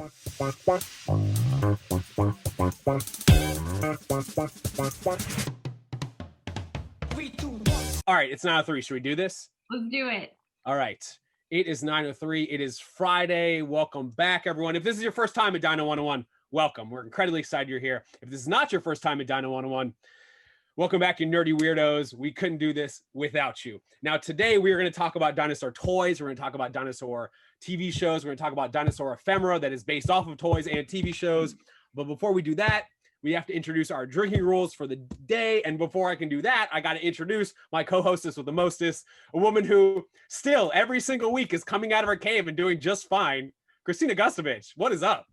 All right, it's 9:03. Should we do this? Let's do it. All right. It is 9:03. It is Friday. Welcome back, everyone. If this is your first time at Dino 101, welcome. We're incredibly excited you're here. If this is not your first time at Dino 101, welcome back, you nerdy weirdos. We couldn't do this without you. Now, today we are going to talk about dinosaur toys. We're going to talk about dinosaur TV shows. We're going to talk about dinosaur ephemera that is based off of toys and TV shows. But before we do that, we have to introduce our drinking rules for the day. And before I can do that, I got to introduce my co-hostess with the mostest, a woman who still every single week is coming out of her cave and doing just fine. Kristina Gustovich, what is up?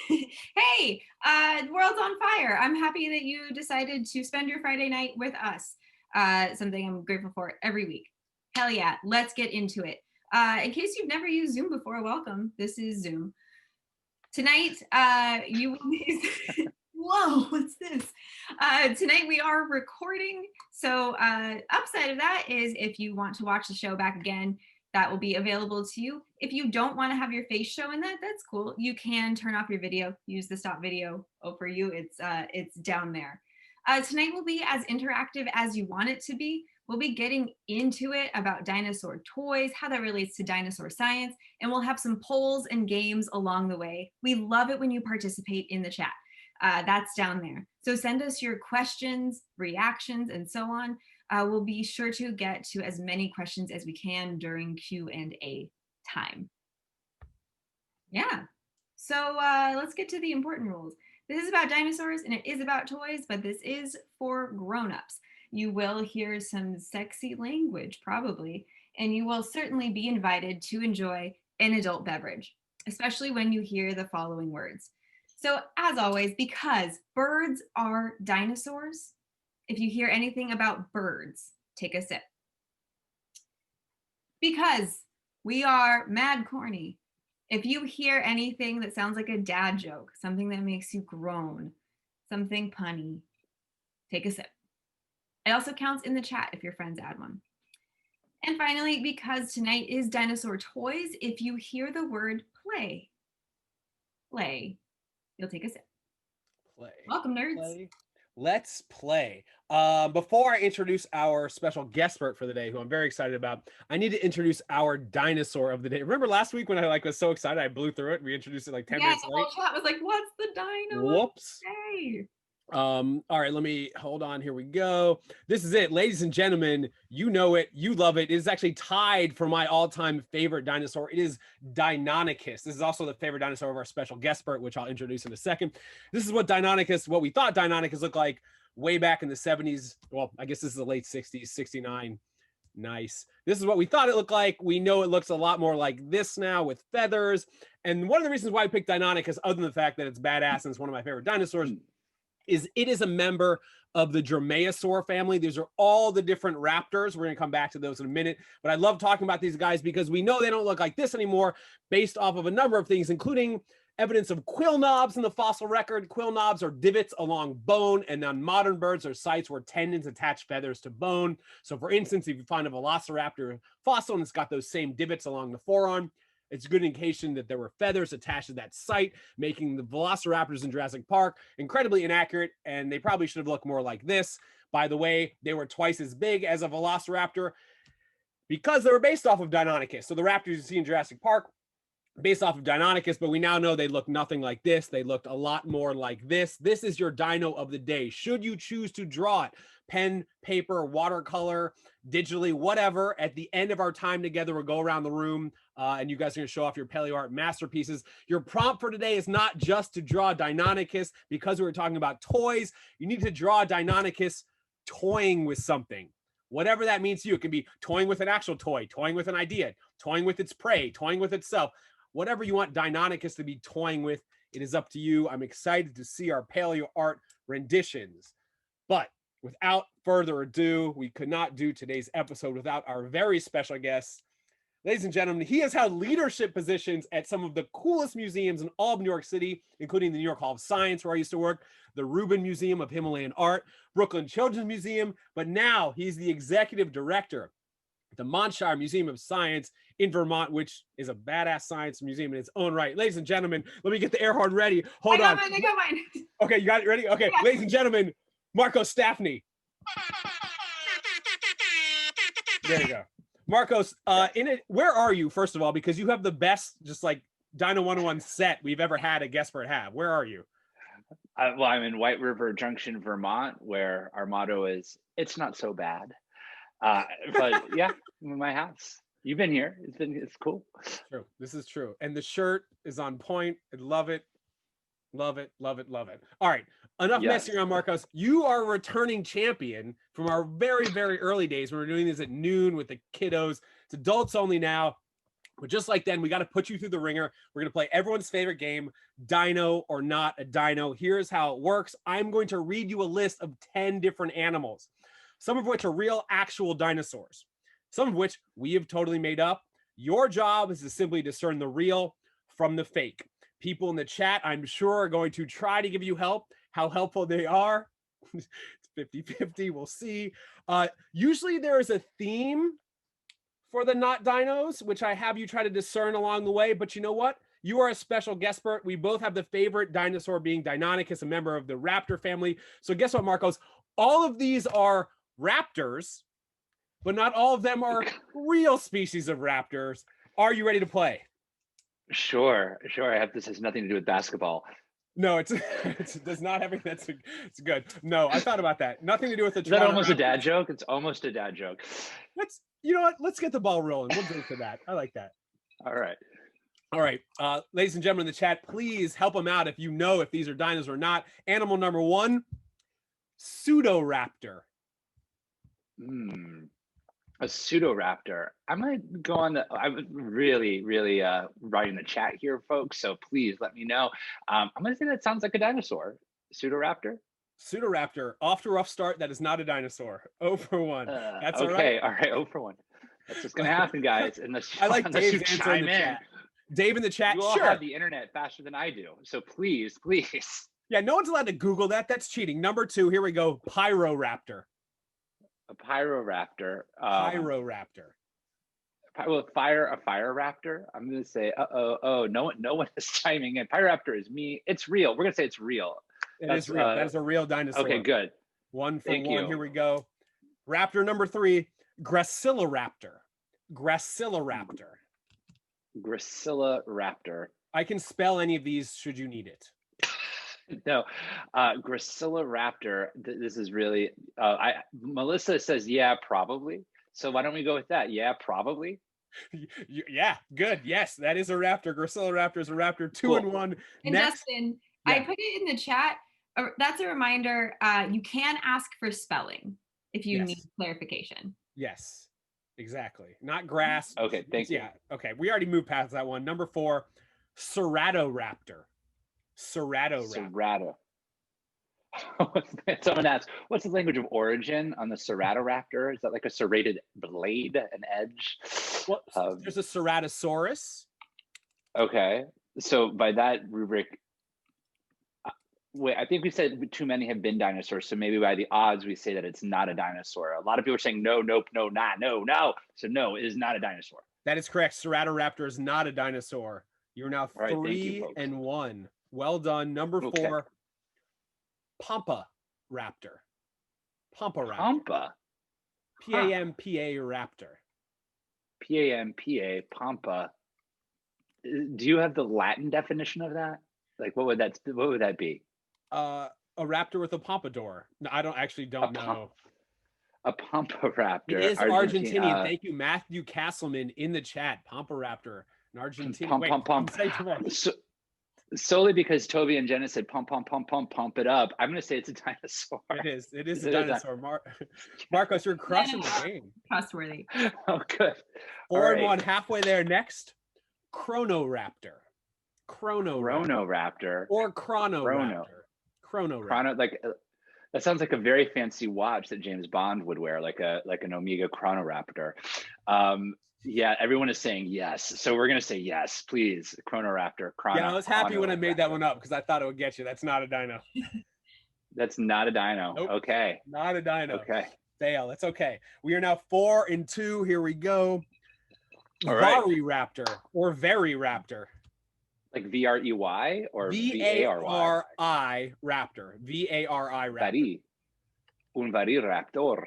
Hey, the world's on fire. I'm happy that you decided to spend your Friday night with us. Something I'm grateful for every week. Hell yeah, let's get into it. In case you've never used Zoom before, welcome. This is Zoom. Tonight, you will be... Whoa, what's this? Tonight we are recording. So upside of that is if you want to watch the show back again, that will be available to you. If you don't want to have your face show in that, that's cool. You can turn off your video, use the stop video. Oh, for you, it's down there. Tonight will be as interactive as you want it to be. We'll be getting into it about dinosaur toys, how that relates to dinosaur science, and we'll have some polls and games along the way. We love it when you participate in the chat. That's down there. So send us your questions, reactions, and so on. We'll be sure to get to as many questions as we can during Q&A time. Yeah, so let's get to the important rules. This is about dinosaurs and it is about toys, but this is for grown-ups. You will hear some sexy language, probably, and you will certainly be invited to enjoy an adult beverage, especially when you hear the following words. So, as always, because birds are dinosaurs, if you hear anything about birds, take a sip. Because we are mad corny. If you hear anything that sounds like a dad joke, something that makes you groan, something punny, take a sip. It also counts in the chat if your friends add one. And finally, because tonight is dinosaur toys, if you hear the word play, you'll take a sip. Play. Welcome, nerds. Play. Let's play. Before I introduce our special guest expert for the day, who I'm very excited about, I need to introduce our dinosaur of the day. Remember last week when I was so excited, I blew through it. We introduced it like 10 minutes late. Yeah, the whole chat was like, what's the dino? Whoops. Hey. All right, let me hold on. Here we go. This is it, ladies and gentlemen. You know it, you love it. It is actually tied for my all-time favorite dinosaur. It is Dinonicus. This is also the favorite dinosaur of our special guest expert, which I'll introduce in a second. This is what we thought Dinonicus looked like way back in the 70s. Well, I guess this is the late 60s, 69. Nice. This is what we thought it looked like. We know it looks a lot more like this now with feathers. And one of the reasons why I picked Dinonicus, other than the fact that it's badass and it's one of my favorite dinosaurs, is it is a member of the Dromaeosaur family. These are all the different raptors. We're going to come back to those in a minute. But I love talking about these guys because we know they don't look like this anymore based off of a number of things, including evidence of quill knobs in the fossil record. Quill knobs are divots along bone, and on modern birds are sites where tendons attach feathers to bone. So for instance, if you find a Velociraptor fossil and it's got those same divots along the forearm, it's a good indication that there were feathers attached to that site, making the Velociraptors in Jurassic Park incredibly inaccurate, and they probably should have looked more like this. By the way, they were twice as big as a Velociraptor because they were based off of Deinonychus. So the raptors you see in Jurassic Park, based off of Deinonychus, but we now know they look nothing like this. They looked a lot more like this. This is your dino of the day. Should you choose to draw it, pen, paper, watercolor, digitally, whatever, at the end of our time together, we'll go around the room and you guys are going to show off your paleo art masterpieces. Your prompt for today is not just to draw Deinonychus because we were talking about toys. You need to draw Deinonychus toying with something. Whatever that means to you. It can be toying with an actual toy, toying with an idea, toying with its prey, toying with itself. Whatever you want Deinonychus to be toying with, it is up to you. I'm excited to see our paleo art renditions. But without further ado, we could not do today's episode without our very special guest. Ladies and gentlemen, he has held leadership positions at some of the coolest museums in all of New York City, including the New York Hall of Science, where I used to work, the Rubin Museum of Himalayan Art, Brooklyn Children's Museum, but now he's the executive director at the Montshire Museum of Science in Vermont, which is a badass science museum in its own right. Ladies and gentlemen, let me get the air horn ready. Hold on. I got mine. Okay, you got it ready? Okay, Yeah. ladies and gentlemen, Marcos Stafne. There you go. Marcos, where are you, first of all? Because you have the best, just like Dino 101 set we've ever had a guestpert have. Where are you? Well, I'm in White River Junction, Vermont, where our motto is, it's not so bad. But yeah, I'm in my house. You've been here. It's cool. True. This is true. And the shirt is on point. I love it. Love it. Love it. Love it. All right. Enough messing around, Marcos. You are a returning champion from our very, very early days. We were doing this at noon with the kiddos. It's adults only now. But just like then, we got to put you through the ringer. We're going to play everyone's favorite game, Dino or Not a Dino. Here's how it works. I'm going to read you a list of 10 different animals, some of which are real, actual dinosaurs, some of which we have totally made up. Your job is to simply discern the real from the fake. People in the chat, I'm sure, are going to try to give you help. How helpful they are, it's 50-50, we'll see. Usually there is a theme for the not dinos, which I have you try to discern along the way, but you know what? You are a special guestpert. We both have the favorite dinosaur being Dinonicus, a member of the raptor family. So guess what, Marcos? All of these are raptors, but not all of them are real species of raptors. Are you ready to play? Sure. I hope this has nothing to do with basketball. No, it does not have anything. It's good. No, I thought about that. Nothing to do with the. Is that almost a dad joke? It's almost a dad joke. You know what? Let's get the ball rolling. We'll drink to that. I like that. All right. Ladies and gentlemen in the chat, please help them out if you know if these are dinos or not. Animal number 1, Pseudoraptor. A Pseudoraptor. I'm gonna go on the. I'm really writing the chat here, folks. So please let me know. I'm gonna say that sounds like a dinosaur. Pseudoraptor. Pseudoraptor. Off to a rough start. That is not a dinosaur. 0 for 1. That's okay. all right. 0 for 1. That's what's gonna happen, guys. I like Dave's answer in the chat. Dave in the chat. You all have the internet faster than I do, so please. Yeah, no one's allowed to Google that. That's cheating. Number 2. Here we go. Pyro Raptor. A Pyro Raptor. Pyro Raptor. Well, a Fire Raptor. I'm gonna say, no one is chiming in. Pyro Raptor is me. It's real. We're gonna say it's real. It is real. That is a real dinosaur. Okay, good. 1 for 1. Here we go. Raptor number 3, Gracilla Raptor. Gracilla Raptor. Gracilla Raptor. I can spell any of these should you need it. No, Gracilla Raptor. This is really. Melissa says, yeah, probably. So why don't we go with that? Yeah, probably. Yeah, good. Yes, that is a raptor. Gracilla Raptor is a raptor. 2 and 1. And Next. Dustin, yeah. I put it in the chat. That's a reminder. You can ask for spelling if you need clarification. Yes, exactly. Not grass. Okay, thank you. Yeah. Okay, we already moved past that one. Number 4, Serato Raptor. Serato. Someone asked, what's the language of origin on the Serato Raptor? Is that like a serrated blade, an edge? Well, there's a Ceratosaurus. Okay, so by that rubric, wait, I think we said too many have been dinosaurs, so maybe by the odds we say that it's not a dinosaur. A lot of people are saying no. So no, it is not a dinosaur. That is correct. Serato Raptor is not a dinosaur. You're now 3 and 1. Well done. Number 4, Pampa Raptor. Pampa Raptor. Pampa. P-A-M-P-A Raptor. P-A-M-P-A, Pampa. Do you have the Latin definition of that? Like, what would that be? A raptor with a pompadour. No, I don't know. A Pampa Raptor. It is Argentinian. Thank you, Matthew Castleman in the chat. Pampa Raptor. An Argentinian. Solely because Toby and Jenna said pump it up. I'm going to say it's a dinosaur. It is a dinosaur. Marcos, you're crushing the game. Trustworthy. Oh, good. 4 and 1, halfway there. Next, Chronoraptor. Chronoraptor. Or Chronoraptor. Chronoraptor. Like that sounds like a very fancy watch that James Bond would wear, like an Omega Chronoraptor. Yeah, everyone is saying yes. So we're going to say yes, please. Chronoraptor. Yeah, I was happy when I made that one up because I thought it would get you. That's not a dino. That's not a dino. Nope. Okay. Not a dino. Okay. Fail. It's okay. We are now 4 and 2. Here we go. All right. Raptor or Very Raptor. Like VREY or VARI Raptor. VARI Raptor. Vari. Un Vari Raptor.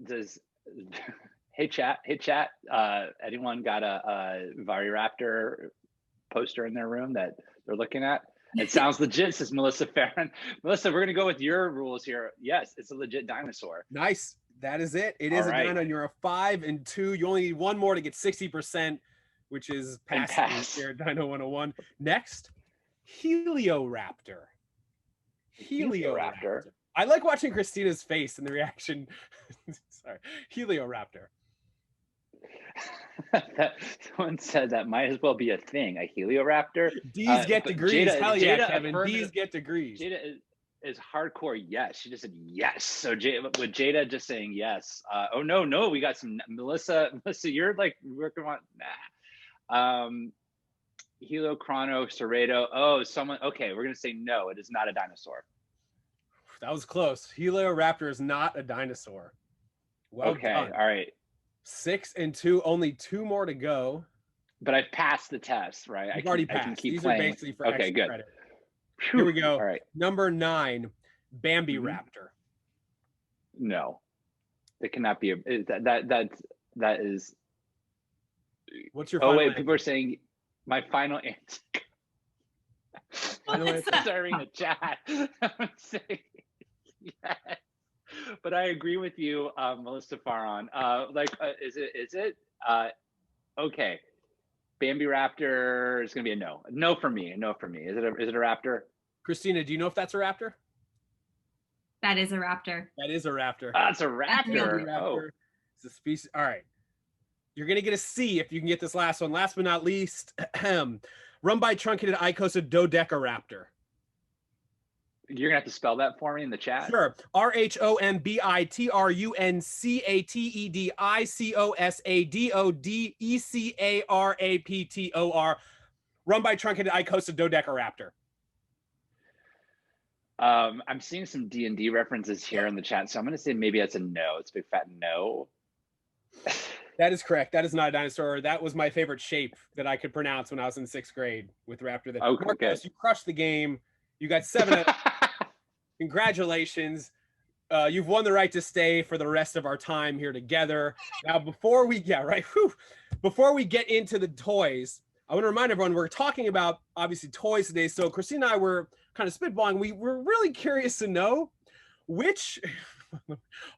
Does hey chat, anyone got a Vari Raptor poster in their room that they're looking at? It sounds legit, says Melissa Farron. Melissa, we're gonna go with your rules here. Yes, it's a legit dinosaur. Nice. That is it. It is a dino, and you're a 5 and 2. You only need one more to get 60%, which is passing here at Dino 101. Next, Helioraptor. Helioraptor. I like watching Kristina's face and the reaction. Sorry, Helioraptor. Someone said that might as well be a thing, a Helioraptor. D's get degrees. Hell yeah, Kevin. D's get degrees. Jada is hardcore yes. She just said yes. So with Jada just saying yes. Oh no, we got some Melissa, you're like working on Heliochrono, Serato. Oh, someone okay, we're gonna say no, it is not a dinosaur. That was close. Helioraptor is not a dinosaur. Well okay, done. All right. 6 and 2, only 2 more to go. But I've passed the test, right? I've already passed. I can keep These playing. are basically for okay, extra good. credit. Here we go. All right. Number 9, Bambi Raptor. No, it cannot be. That is. What's your? Final wait, answer? people are saying my final answer. Final answer. Starting the chat. I'm saying yes, but I agree with you, Melissa Farron. Is it? Okay. Bambi Raptor is going to be a no. No for me. No for me. Is it a raptor? Kristina, do you know if that's a raptor? That is a raptor. That is a raptor. It's a raptor. Oh. It's a species. All right. You're going to get a C if you can get this last one. Last but not least, run by truncated Icosa Dodecaraptor. You're going to have to spell that for me in the chat? Sure. RHOMBITRUNCATEDICOSADODECARAPTOR. Run by truncated Icosa Dodecaraptor. I'm seeing some D&D references here in the chat, so I'm going to say maybe that's a no. It's a big fat no. That is correct. That is not a dinosaur. That was my favorite shape that I could pronounce when I was in 6th grade with Raptor. Okay, Marcos, you crushed the game. You got 7. Congratulations. You've won the right to stay for the rest of our time here together. Now, before we get into the toys, I want to remind everyone we're talking about obviously toys today. So Kristina and I were kind of spitballing. We were really curious to know which.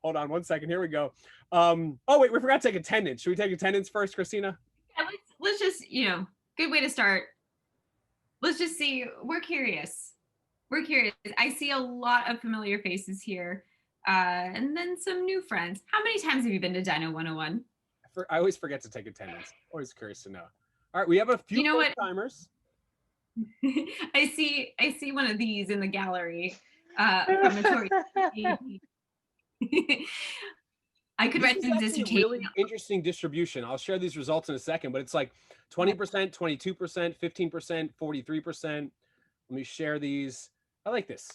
Hold on 1 second. Here we go. Oh wait, we forgot to take attendance. Should we take attendance first, Kristina? Yeah, let's just good way to start. Let's just see. We're curious. I see a lot of familiar faces here, and then some new friends. How many times have you been to Dino 101? I always forget to take attendance. Always curious to know. All right, we have a few timers. I see one of these in the gallery. From I could write some dissertation. Really interesting distribution. I'll share these results in a second, but it's like 20%, 22%, 15%, 43%. Let me share these. I like this.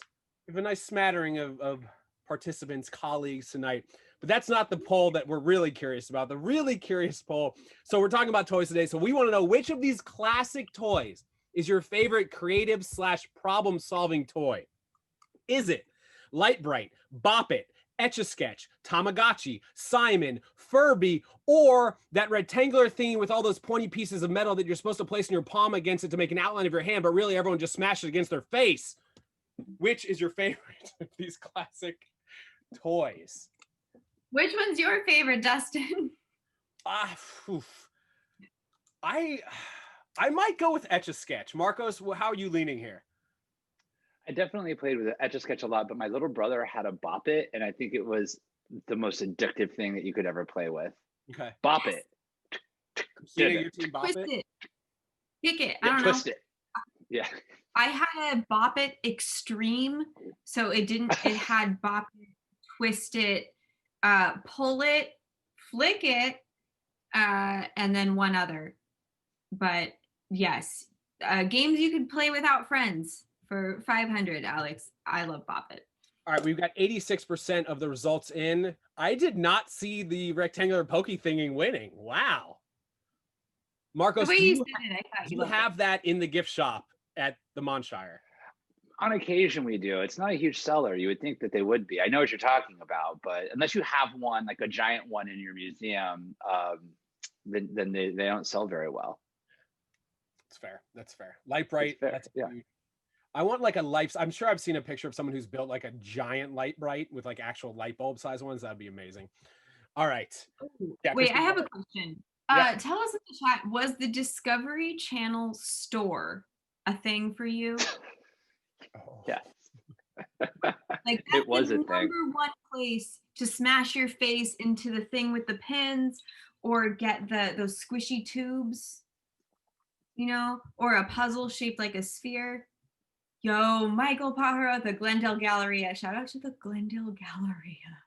We have a nice smattering of participants, colleagues tonight. But that's not the poll that we're really curious about. The really curious poll. So we're talking about toys today. So we want to know which of these classic toys is your favorite creative / problem-solving toy? Is it Light Bright, Bop It, Etch-a-Sketch, Tamagotchi, Simon, Furby, or that rectangular thing with all those pointy pieces of metal that you're supposed to place in your palm against it to make an outline of your hand, but really everyone just smashed it against their face? Which is your favorite of these classic toys? Which one's your favorite, Dustin? I might go with Etch-a-Sketch. Marcos, how are you leaning here? I definitely played with Etch-a-Sketch a lot, but my little brother had a Bop It, and I think it was the most addictive thing that you could ever play with. Okay. Bop It. Your team Bop Twist It? Kick it. I don't twist know. it. Yeah. I had a Bop It Extreme, so it had Bop It, Twist It, Pull It, Flick It, and then one other. But yes, games you could play without friends for 500, Alex. I love Bop It. All right, we've got 86% of the results in. I did not see the rectangular pokey thinging winning. Wow. Marcos, The way do you you, said it, I thought do you you loved have that in the gift shop at the Montshire? On occasion we do. It's not a huge seller. You would think that they would be. I know what you're talking about, but unless you have one, like a giant one in your museum, then they don't sell very well. That's fair. That's fair. Light It's bright. fair. That's Yeah. huge. I want like a light. I'm sure I've seen a picture of someone who's built like a giant light bright with like actual light bulb size ones. That'd be amazing. All right. it. Yeah, Wait, I Kristina, have a question. yeah. Tell us in the chat, was the Discovery Channel store a thing for you? Oh. Yes. Like It that's was the a thing. #1 place to smash your face into the thing with the pins, or get those squishy tubes, you know, or a puzzle shaped like a sphere. Yo, Michael Pajaro, the Glendale Galleria. Shout out to the Glendale Galleria.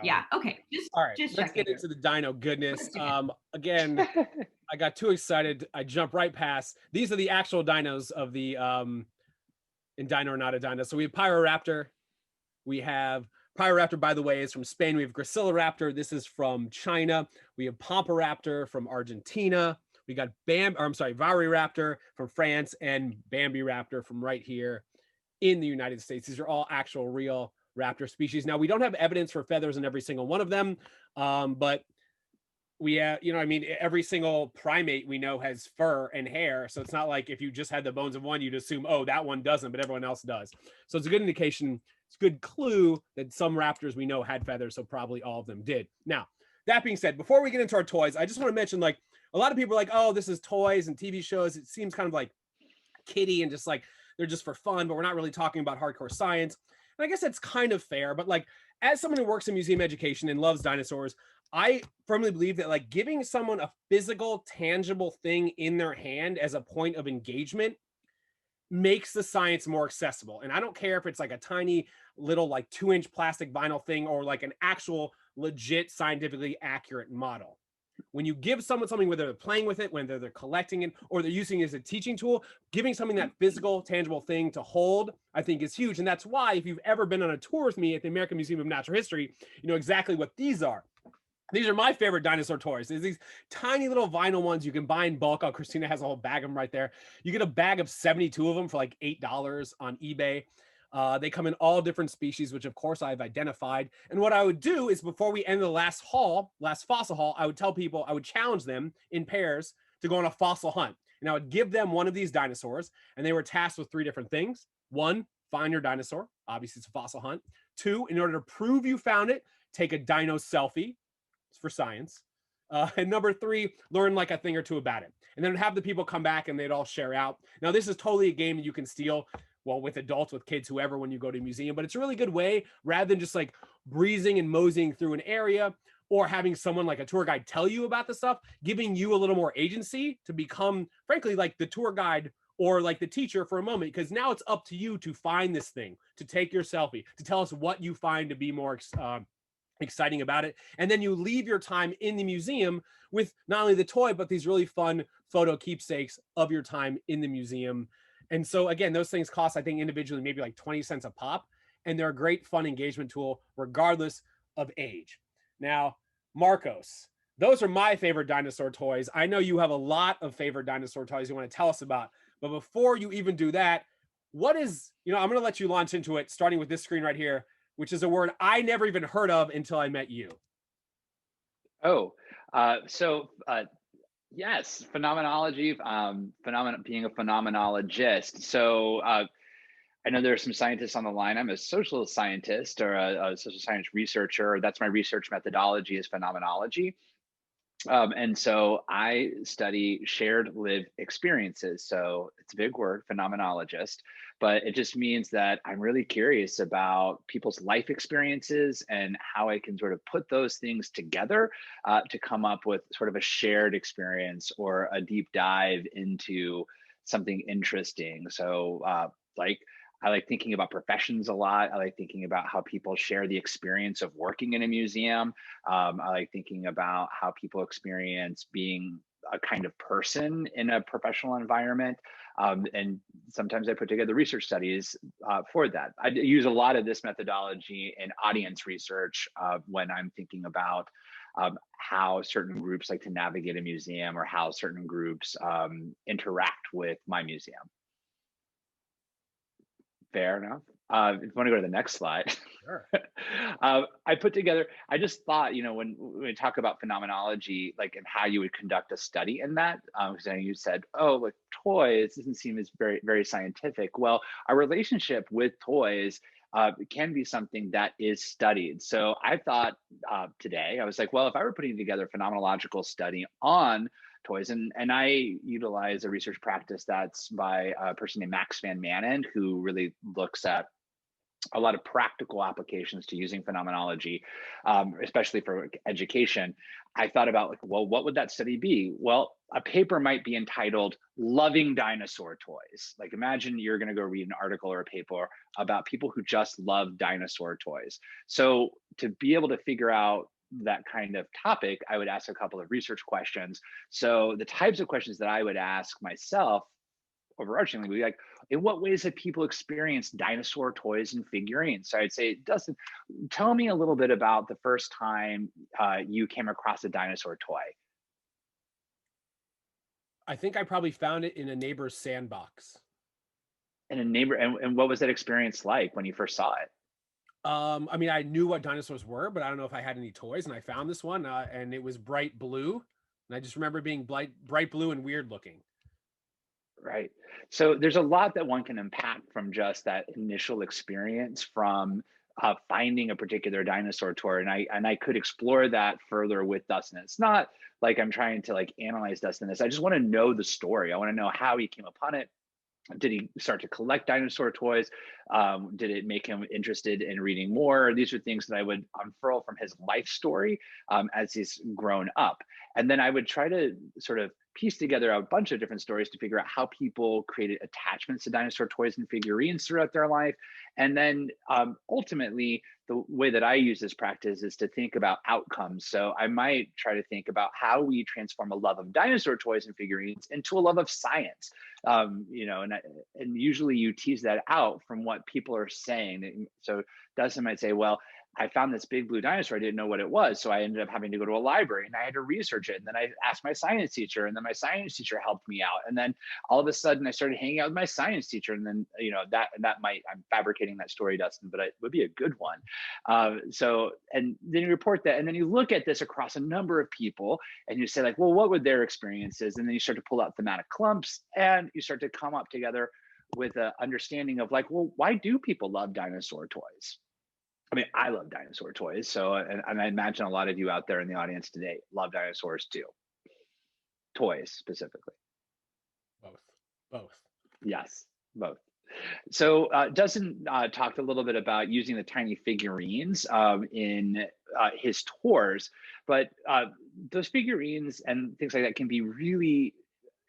Yeah. Okay. All right. Just Let's checking. get into the dino goodness. Let's do it. Again, I got too excited. I jumped right past. These are the actual dinos of the in Dino or Not a Dino. So we have Pyro Raptor. We have Pyro Raptor, by the way, is from Spain. We have Gracilla Raptor. This is from China. We have Pampa Raptor from Argentina. We got Vari Raptor from France and Bambi Raptor from right here in the United States. These are all actual real raptor species. Now, we don't have evidence for feathers in every single one of them, but we every single primate we know has fur and hair, so it's not like if you just had the bones of one, you'd assume, oh, that one doesn't, but everyone else does. So it's a good indication, it's a good clue that some raptors we know had feathers, so probably all of them did. Now, that being said, before we get into our toys, I just want to mention, like, a lot of people are like, oh, this is toys and TV shows. It seems kind of like kiddie and just like they're just for fun, but we're not really talking about hardcore science. And I guess that's kind of fair, but like, as someone who works in museum education and loves dinosaurs, I firmly believe that like giving someone a physical, tangible thing in their hand as a point of engagement makes the science more accessible. And I don't care if it's like a tiny little like 2-inch plastic vinyl thing or like an actual legit scientifically accurate model. When you give someone something, whether they're playing with it, whether they're collecting it, or they're using it as a teaching tool, giving something that physical, tangible thing to hold, I think is huge. And that's why if you've ever been on a tour with me at the American Museum of Natural History, you know exactly what these are. These are my favorite dinosaur toys. There's these tiny little vinyl ones you can buy in bulk. Oh, Kristina has a whole bag of them right there. You get a bag of 72 of them for like $8 on eBay. They come in all different species, which of course I've identified. And what I would do is before we end the last fossil haul, I would tell people, I would challenge them in pairs to go on a fossil hunt. And I would give them one of these dinosaurs, and they were tasked with 3 different things. 1, find your dinosaur. Obviously, it's a fossil hunt. 2, in order to prove you found it, take a dino selfie. It's for science. And number 3, learn like a thing or two about it. And then have the people come back and they'd all share out. Now, this is totally a game you can steal, well, with adults, with kids, whoever, when you go to a museum, but it's a really good way, rather than just like breezing and moseying through an area or having someone like a tour guide tell you about the stuff, giving you a little more agency to become, frankly, like the tour guide or like the teacher for a moment, because now it's up to you to find this thing, to take your selfie, to tell us what you find to be more exciting about it. And then you leave your time in the museum with not only the toy, but these really fun photo keepsakes of your time in the museum. And so again, those things cost, I think, individually maybe like 20 cents a pop, and they're a great fun engagement tool regardless of age. Now, Marcos, those are my favorite dinosaur toys. I know you have a lot of favorite dinosaur toys you want to tell us about, but before you even do that, what is, I'm going to let you launch into it, starting with this screen right here, which is a word I never even heard of until I met you. Yes, phenomenology, being a phenomenologist. So I know there are some scientists on the line. I'm a social scientist or a social science researcher. That's my research methodology, is phenomenology. And so I study shared lived experiences. So it's a big word, phenomenologist, but it just means that I'm really curious about people's life experiences and how I can sort of put those things together to come up with sort of a shared experience or a deep dive into something interesting. So I like thinking about professions a lot. I like thinking about how people share the experience of working in a museum. I like thinking about how people experience being a kind of person in a professional environment. And sometimes I put together research studies for that. I use a lot of this methodology in audience research when I'm thinking about how certain groups like to navigate a museum or how certain groups interact with my museum. Fair enough. If you want to go to the next slide. Sure. I put together, I just thought, you know, when we talk about phenomenology, like, and how you would conduct a study in that, because you said, oh, like toys doesn't seem as very, very scientific. Well, our relationship with toys can be something that is studied. So I thought today, I was like, well, if I were putting together a phenomenological study on toys, and I utilize a research practice that's by a person named Max Van Manen, who really looks at a lot of practical applications to using phenomenology, especially for education. I thought about, like, well, what would that study be? Well, a paper might be entitled Loving Dinosaur Toys. Like, imagine you're going to go read an article or a paper about people who just love dinosaur toys. So to be able to figure out that kind of topic, I would ask a couple of research questions. So the types of questions that I would ask myself overarchingly would be like, in what ways have people experienced dinosaur toys and figurines? So I'd say, Dustin, tell me a little bit about the first time you came across a dinosaur toy. I think I probably found it in a neighbor's sandbox. And and what was that experience like when you first saw it? I mean, I knew what dinosaurs were, but I don't know if I had any toys, and I found this one, and it was bright blue. And I just remember being bright blue and weird looking. Right. So there's a lot that one can impact from just that initial experience from finding a particular dinosaur toy, and I could explore that further with Dustin. It's not like I'm trying to like analyze Dustin this. I just want to know the story. I want to know how he came upon it. Did he start to collect dinosaur toys? Did it make him interested in reading more? These are things that I would unfurl from his life story as he's grown up. And then I would try to sort of piece together a bunch of different stories to figure out how people created attachments to dinosaur toys and figurines throughout their life. And then ultimately, the way that I use this practice is to think about outcomes. So I might try to think about how we transform a love of dinosaur toys and figurines into a love of science. You know, and usually you tease that out from what people are saying. So Dustin might say, well, I found this big blue dinosaur. I didn't know what it was. So I ended up having to go to a library and I had to research it. And then I asked my science teacher, and then my science teacher helped me out. And then all of a sudden I started hanging out with my science teacher. And then, you know, that might, I'm fabricating that story, Dustin, but it would be a good one. And then you report that, and then you look at this across a number of people and you say like, well, what were their experiences? And then you start to pull out thematic clumps and you start to come up together with an understanding of like, well, why do people love dinosaur toys? I mean, I love dinosaur toys. So, and I imagine a lot of you out there in the audience today love dinosaurs too. Toys specifically. Both. Yes, both. So Dustin talked a little bit about using the tiny figurines in his tours, but those figurines and things like that can be really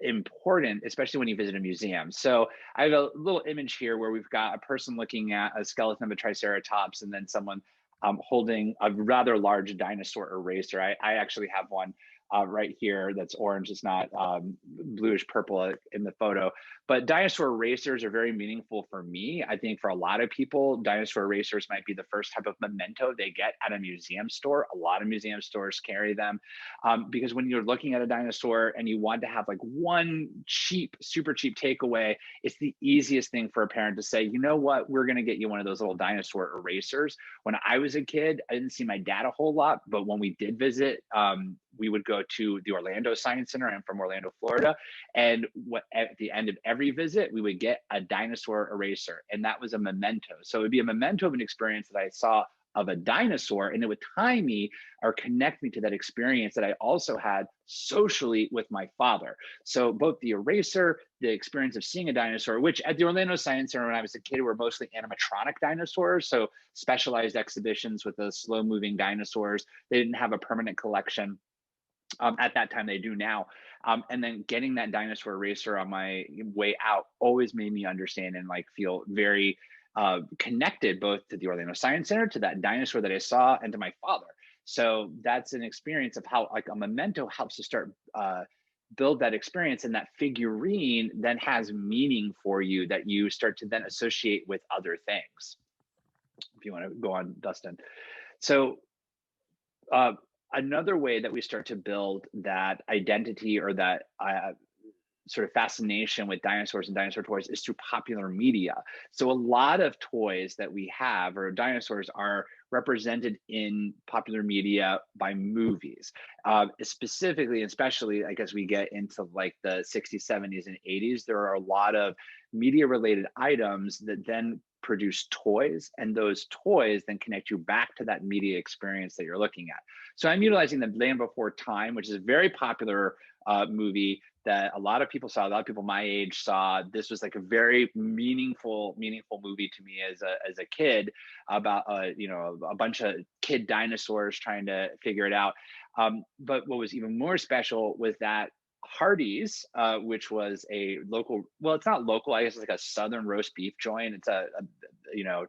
important, especially when you visit a museum. So I have a little image here where we've got a person looking at a skeleton of a Triceratops and then someone holding a rather large dinosaur eraser. I actually have one right here that's orange. It's not bluish purple in the photo, but dinosaur erasers are very meaningful for me. I think for a lot of people, dinosaur erasers might be the first type of memento they get at a museum store. A lot of museum stores carry them because when you're looking at a dinosaur and you want to have like one cheap, super cheap takeaway, it's the easiest thing for a parent to say, you know what, we're going to get you one of those little dinosaur erasers. When I was a kid, I didn't see my dad a whole lot, but when we did visit, we would go to the Orlando Science Center. I'm from Orlando, Florida. And at the end of every visit, we would get a dinosaur eraser. And that was a memento. So it would be a memento of an experience that I saw of a dinosaur, and it would tie me or connect me to that experience that I also had socially with my father. So both the eraser, the experience of seeing a dinosaur, which at the Orlando Science Center when I was a kid were mostly animatronic dinosaurs, so specialized exhibitions with the slow moving dinosaurs. They didn't have a permanent collection. At that time, they do now. And then getting that dinosaur eraser on my way out always made me understand and like feel very connected both to the Orlando Science Center, to that dinosaur that I saw, and to my father. So that's an experience of how like a memento helps to start build that experience, and that figurine then has meaning for you that you start to then associate with other things. If you want to go on, Dustin. So another way that we start to build that identity or that sort of fascination with dinosaurs and dinosaur toys is through popular media. So a lot of toys that we have or dinosaurs are represented in popular media by movies. Specifically, especially, I guess we get into like the 60s, 70s, and 80s, there are a lot of media related items that then produce toys, and those toys then connect you back to that media experience that you're looking at. So I'm utilizing the Land Before Time, which is a very popular movie that a lot of people saw, a lot of people my age saw. This was like a very meaningful movie to me as a kid about a bunch of kid dinosaurs trying to figure it out. But what was even more special was that Hardee's, which was a local, well, it's not local, I guess it's like a Southern roast beef joint. It's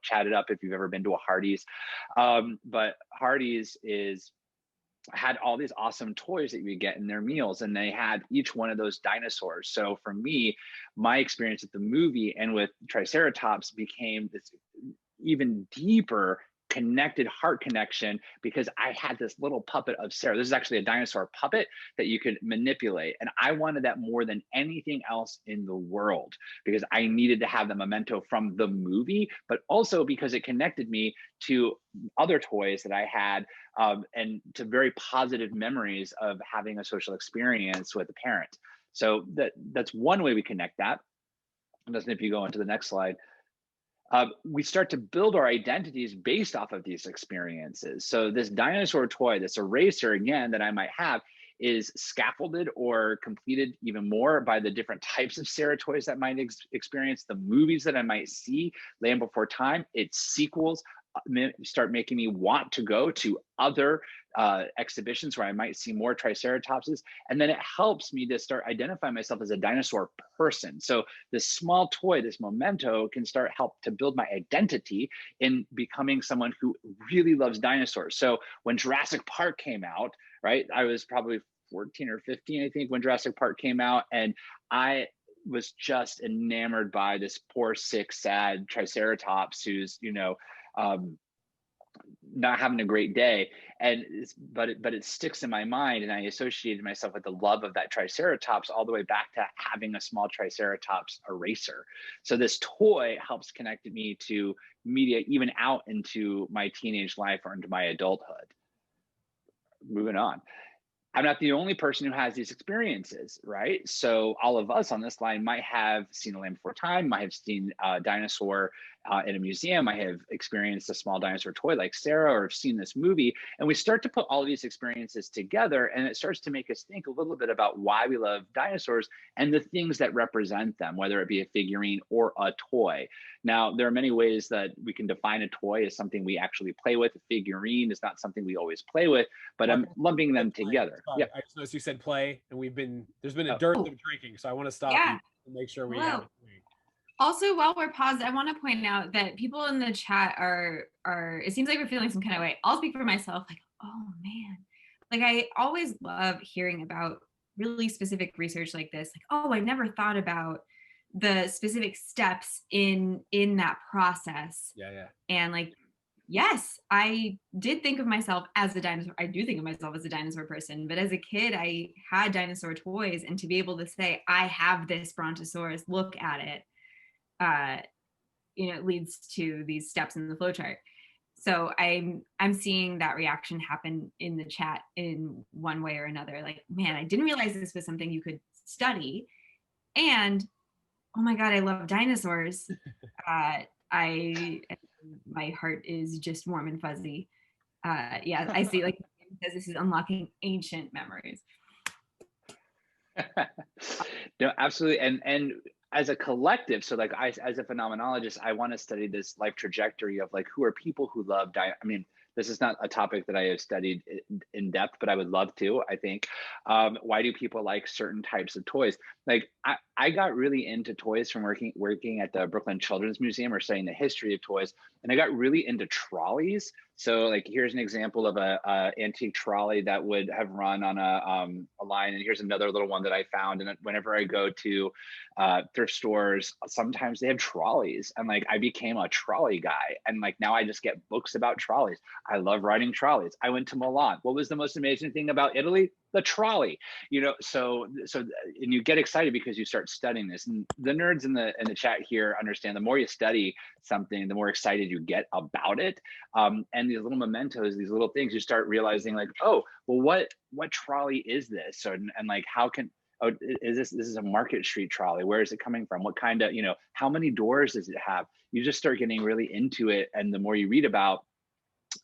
chat it up if you've ever been to a Hardee's. But Hardee's had all these awesome toys that you would get in their meals, and they had each one of those dinosaurs. So for me, my experience with the movie and with Triceratops became this even deeper connected heart connection, because I had this little puppet of Sarah. This is actually a dinosaur puppet that you could manipulate. And I wanted that more than anything else in the world, because I needed to have the memento from the movie, but also because it connected me to other toys that I had, and to very positive memories of having a social experience with a parent. So that's one way we connect that. And Dustin, if you go into the next slide, we start to build our identities based off of these experiences. So this dinosaur toy, this eraser, again, that I might have, is scaffolded or completed even more by the different types of Sarah toys that I might experience, the movies that I might see, Land Before Time, its sequels start making me want to go to other exhibitions where I might see more Triceratopses. And then it helps me to start identifying myself as a dinosaur person. So this small toy, this memento, can start help to build my identity in becoming someone who really loves dinosaurs. So when Jurassic Park came out, right, I was probably 14 or 15, I think, when Jurassic Park came out, and I was just enamored by this poor, sick, sad Triceratops who's, not having a great day. And but it sticks in my mind, and I associated myself with the love of that Triceratops all the way back to having a small Triceratops eraser. So this toy helps connect me to media even out into my teenage life or into my adulthood. Moving on. I'm not the only person who has these experiences, right? So all of us on this line might have seen a Land Before Time, might have seen a dinosaur in a museum, might have experienced a small dinosaur toy like Sarah, or have seen this movie. And we start to put all of these experiences together, and it starts to make us think a little bit about why we love dinosaurs and the things that represent them, whether it be a figurine or a toy. Now, there are many ways that we can define a toy as something we actually play with. A figurine is not something we always play with, but I'm lumping them together. Sorry, yeah, I just noticed you said play, and there's been a dearth of drinking, so I want to stop and make sure we have it. Also, while we're paused, I want to point out that people in the chat are it seems like we're feeling some kind of way. I'll speak for myself, like, oh man, like I always love hearing about really specific research like this. Like, oh, I never thought about the specific steps in that process. Yeah. And like, yes, I did think of myself as a dinosaur. I do think of myself as a dinosaur person, but as a kid, I had dinosaur toys, and to be able to say, I have this Brontosaurus, look at it, it leads to these steps in the flowchart. So I'm seeing that reaction happen in the chat in one way or another. Like, man, I didn't realize this was something you could study, and oh my God, I love dinosaurs. My heart is just warm and fuzzy. Yeah, I see, like, because this is unlocking ancient memories. No, absolutely. And as a collective, so like as a phenomenologist, I want to study this life trajectory of like, who are people who love I mean, this is not a topic that I have studied in depth, but I would love to, I think. Why do people like certain types of toys? Like I got really into toys from working at the Brooklyn Children's Museum, or studying the history of toys. And I got really into trolleys. So like, here's an example of a antique trolley that would have run on a line. And here's another little one that I found. And whenever I go to thrift stores, sometimes they have trolleys, and like I became a trolley guy. And like now I just get books about trolleys. I love riding trolleys. I went to Milan. What was the most amazing thing about Italy? The trolley. So and you get excited because you start studying this. And the nerds in the chat here understand, the more you study something, the more excited you get about it. And these little mementos, these little things, you start realizing like, oh, well, what trolley is this? And like, how can, oh, this is a Market Street trolley. Where is it coming from? What kind of, how many doors does it have? You just start getting really into it. And the more you read about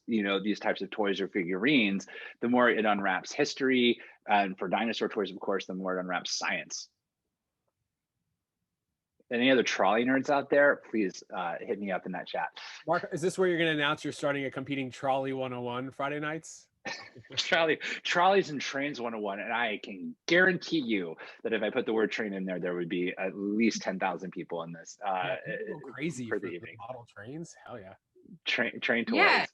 these types of toys or figurines, the more it unwraps history. And for dinosaur toys, of course, the more it unwraps science. Any other trolley nerds out there, please hit me up in that chat. Mark, is this where you're going to announce you're starting a competing Trolley 101 Friday nights? Trolleys and Trains 101, and I can guarantee you that if I put the word train in there, there would be at least 10,000 people in this. Crazy for the evening. Model trains, hell yeah! Train toys. Yeah.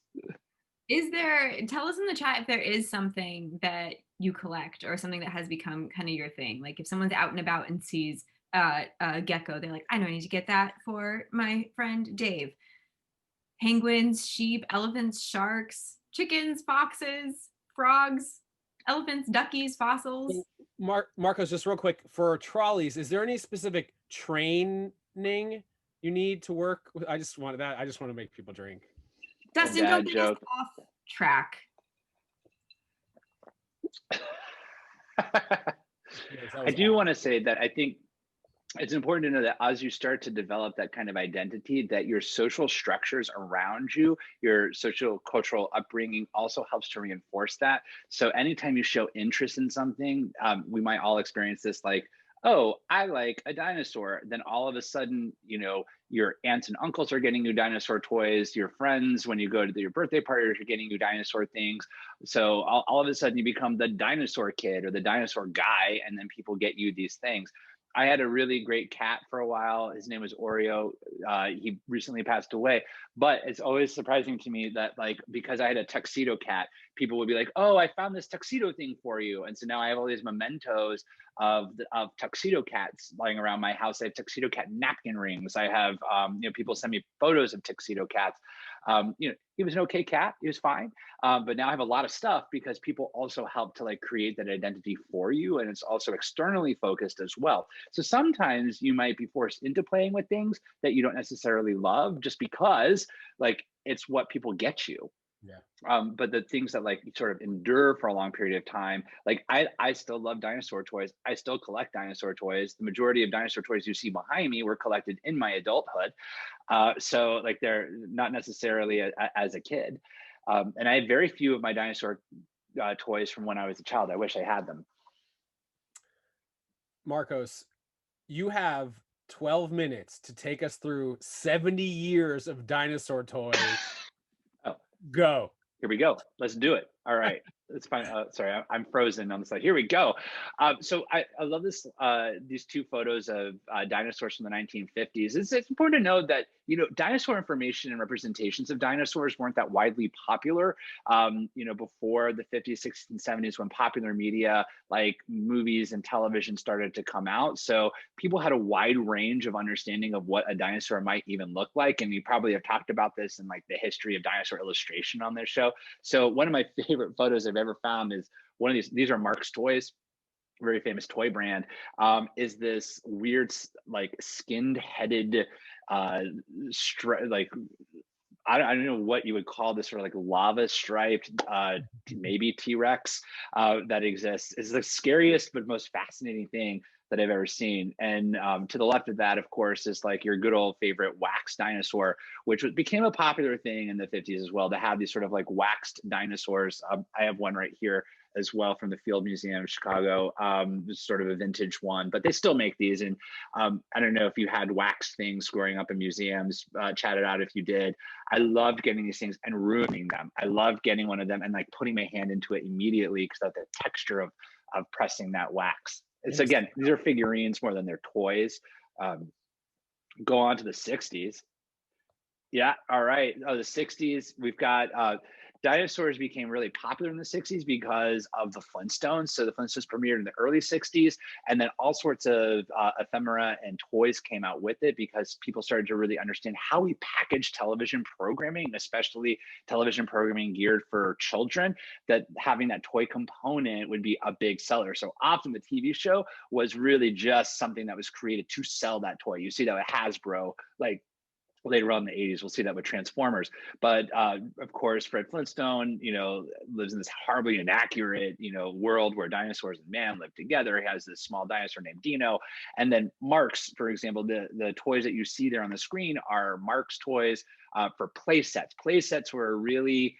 Tell us in the chat if there is something that you collect or something that has become kind of your thing. Like if someone's out and about and sees a gecko, they're like, I know I need to get that for my friend Dave. Penguins, sheep, elephants, sharks, chickens, foxes, frogs, elephants, duckies, fossils. Marcos, just real quick, for trolleys, is there any specific training you need to work with? I just want to make people drink. Dustin, don't get us off track. I do want to say that I think it's important to know that as you start to develop that kind of identity, that your social structures around you, your social cultural upbringing also helps to reinforce that. So anytime you show interest in something, we might all experience this, like, oh, I like a dinosaur. Then all of a sudden, your aunts and uncles are getting new dinosaur toys. Your friends, when you go to your birthday parties, are getting new dinosaur things. So all of a sudden you become the dinosaur kid or the dinosaur guy, and then people get you these things. I had a really great cat for a while. His name was Oreo. He recently passed away, but it's always surprising to me that, like, because I had a tuxedo cat, people would be like, oh, I found this tuxedo thing for you. And so now I have all these mementos of tuxedo cats lying around my house. I have tuxedo cat napkin rings. I have, people send me photos of tuxedo cats. He was an okay cat. He was fine. But now I have a lot of stuff because people also help to like create that identity for you. And it's also externally focused as well. So sometimes you might be forced into playing with things that you don't necessarily love just because like it's what people get you. Yeah. But the things that like sort of endure for a long period of time, like I still love dinosaur toys. I still collect dinosaur toys. The majority of dinosaur toys you see behind me were collected in my adulthood. So like they're not necessarily as a kid. And I had very few of my dinosaur toys from when I was a child. I wish I had them. Marcos, you have 12 minutes to take us through 70 years of dinosaur toys. Go. Here we go. Let's do it. All right. It's fine. Sorry, I'm frozen on the side. Here we go. So I love this. These two photos of dinosaurs from the 1950s. It's important to know that dinosaur information and representations of dinosaurs weren't that widely popular. Before the 50s, 60s, and 70s, when popular media like movies and television started to come out. So people had a wide range of understanding of what a dinosaur might even look like. And we probably have talked about this in like the history of dinosaur illustration on this show. So one of my favorite photos I've ever found is one of these are Mark's Toys, very famous toy brand, is this weird like skinned headed like I don't know what you would call this, sort of like lava striped maybe T-Rex that exists. Is the scariest but most fascinating thing that I've ever seen. And to the left of that, of course, is like your good old favorite wax dinosaur, which became a popular thing in the 50s as well, to have these sort of like waxed dinosaurs. I have one right here as well from the Field Museum of Chicago, sort of a vintage one, but they still make these. And I don't know if you had wax things growing up in museums, chat it out if you did. I loved getting these things and ruining them. I loved getting one of them and like putting my hand into it immediately because of the texture of pressing that wax. It's again, these are figurines more than they're toys. Go on to the 60s. Yeah, all right. Oh, the 60s, we've got dinosaurs became really popular in the 60s because of the Flintstones. So the Flintstones premiered in the early 60s, and then all sorts of ephemera and toys came out with it because people started to really understand how we package television programming, especially television programming geared for children, that having that toy component would be a big seller. So often the TV show was really just something that was created to sell that toy. You see that with Hasbro, like later on in the 80s, we'll see that with Transformers. But of course, Fred Flintstone, lives in this horribly inaccurate, world where dinosaurs and man live together. He has this small dinosaur named Dino. And then Mark's, for example, the toys that you see there on the screen are Mark's toys for play sets. Play sets were a really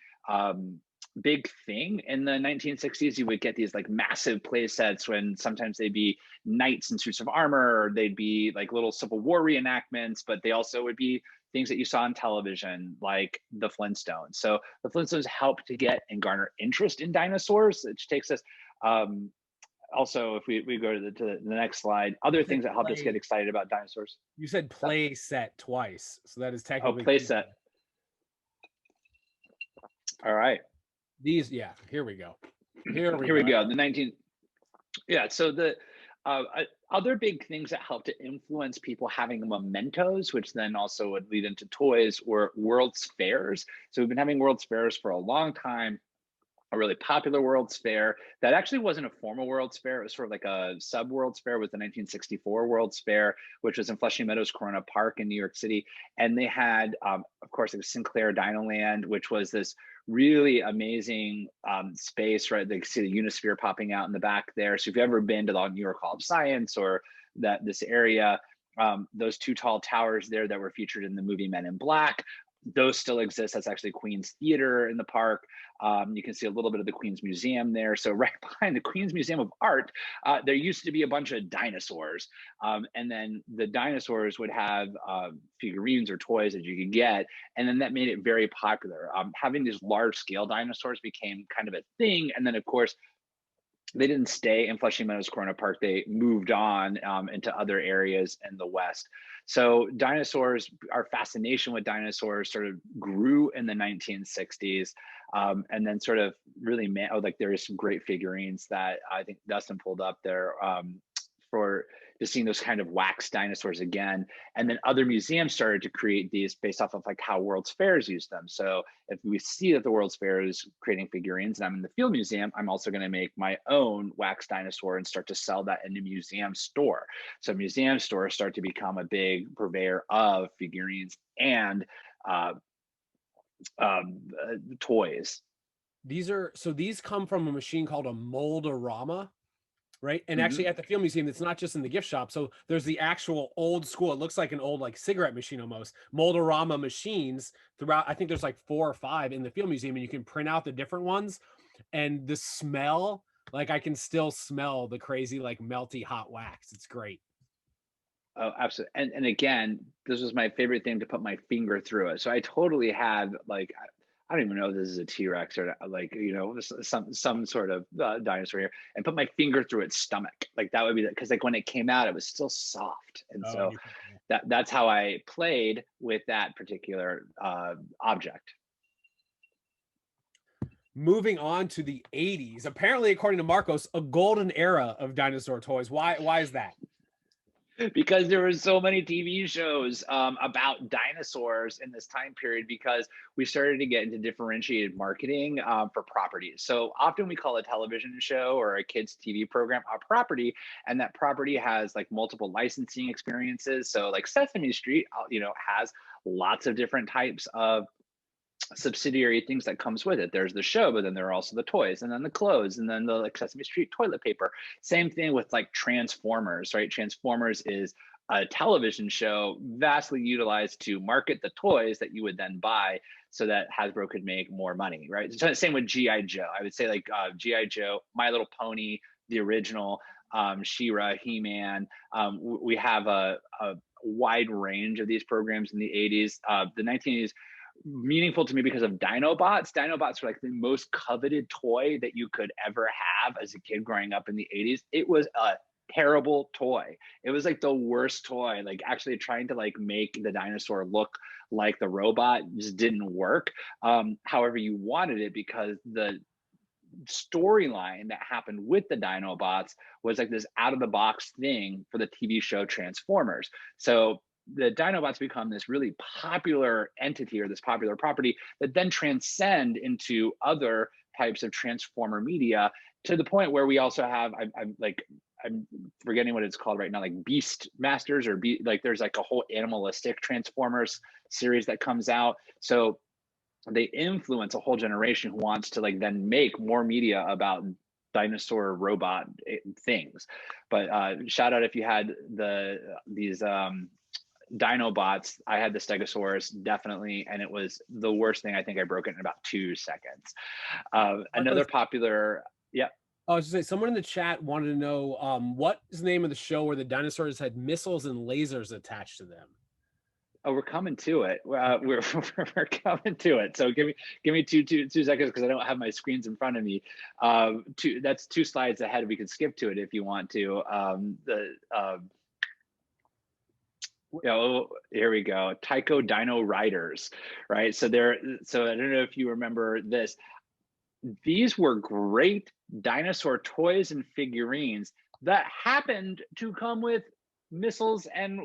big thing in the 1960s. You would get these like massive play sets when sometimes they'd be knights in suits of armor, or they'd be like little Civil War reenactments, but they also would be things that you saw on television, like the Flintstones. So the Flintstones helped to get and garner interest in dinosaurs, which takes us also, if we go to the next slide, other things that helped us get excited about dinosaurs. You said play set twice, so that is technically play set. All right. These, yeah, here we go. Here we go. So the other big things that help to influence people having mementos, which then also would lead into toys, were World's Fairs. So we've been having World's Fairs for a long time. A really popular World's Fair that actually wasn't a formal World's Fair. It was sort of like a sub World's Fair, was the 1964 World's Fair, which was in Flushing Meadows Corona Park in New York City. And they had, of course, like Sinclair Dinoland, which was this really amazing space, right? They can see the Unisphere popping out in the back there. So if you've ever been to the New York Hall of Science or this area, those two tall towers there that were featured in the movie Men in Black, those still exist. That's actually Queen's Theater in the park. You can see a little bit of the Queen's Museum there. So right behind the Queen's Museum of Art, there used to be a bunch of dinosaurs. And then the dinosaurs would have figurines or toys that you could get. And then that made it very popular. Having these large scale dinosaurs became kind of a thing. And then of course, they didn't stay in Flushing Meadows Corona Park. They moved on into other areas in the West. So dinosaurs, our fascination with dinosaurs sort of grew in the 1960s, and then sort of really, like there is some great figurines that I think Dustin pulled up there for just seeing those kind of wax dinosaurs again. And then other museums started to create these based off of like how World's Fairs use them. So if we see that the World's Fair is creating figurines and I'm in the Field Museum, I'm also going to make my own wax dinosaur and start to sell that in a museum store. So museum stores start to become a big purveyor of figurines and toys. These come from a machine called a Mold-A-Rama. Right. And actually at the Field Museum, it's not just in the gift shop. So there's the actual old school. It looks like an old like cigarette machine almost. Mold-A-Rama machines throughout. I think there's like 4 or 5 in the Field Museum, and you can print out the different ones. And the smell, like I can still smell the crazy like melty hot wax. It's great. Oh, absolutely. And again, this was my favorite thing, to put my finger through it. So I totally had like, I don't even know if this is a T-Rex or like, some sort of dinosaur here, and put my finger through its stomach. Like that would be because like when it came out, it was still soft. And so that's how I played with that particular object. Moving on to the 80s, apparently, according to Marcos, a golden era of dinosaur toys. Why is that? Because there were so many TV shows about dinosaurs in this time period, because we started to get into differentiated marketing for properties. So often we call a television show or a kids TV program a property, and that property has like multiple licensing experiences. So like Sesame Street, has lots of different types of subsidiary things that comes with it. There's the show, but then there are also the toys, and then the clothes, and then the like Sesame Street toilet paper. Same thing with like Transformers, right? Transformers is a television show vastly utilized to market the toys that you would then buy so that Hasbro could make more money, right? So same with G.I. Joe. I would say like G.I. Joe, My Little Pony, the original, She-Ra, He-Man. We have a wide range of these programs in the 80s. The 1980s, meaningful to me because of Dinobots. Dinobots were like the most coveted toy that you could ever have as a kid growing up in the 80s. It was a terrible toy. It was like the worst toy. Like actually trying to like make the dinosaur look like the robot just didn't work. However, you wanted it because the storyline that happened with the Dinobots was like this out of the box thing for the TV show Transformers. So the Dinobots become this really popular entity or this popular property that then transcend into other types of Transformer media, to the point where we also have, I'm forgetting what it's called right now, like Beast Masters like there's like a whole animalistic Transformers series that comes out. So they influence a whole generation who wants to like then make more media about dinosaur robot things. But shout out if you had these Dinobots. I had the Stegosaurus, definitely, and it was the worst thing. I think I broke it in about 2 seconds. Another popular, yeah. I was just saying, someone in the chat wanted to know what is the name of the show where the dinosaurs had missiles and lasers attached to them. Oh, we're coming to it. We're coming to it. So give me two seconds because I don't have my screens in front of me. That's 2 slides ahead. We can skip to it if you want to. Here we go. Tyco Dino Riders, right? So I don't know if you remember this. These were great dinosaur toys and figurines that happened to come with missiles and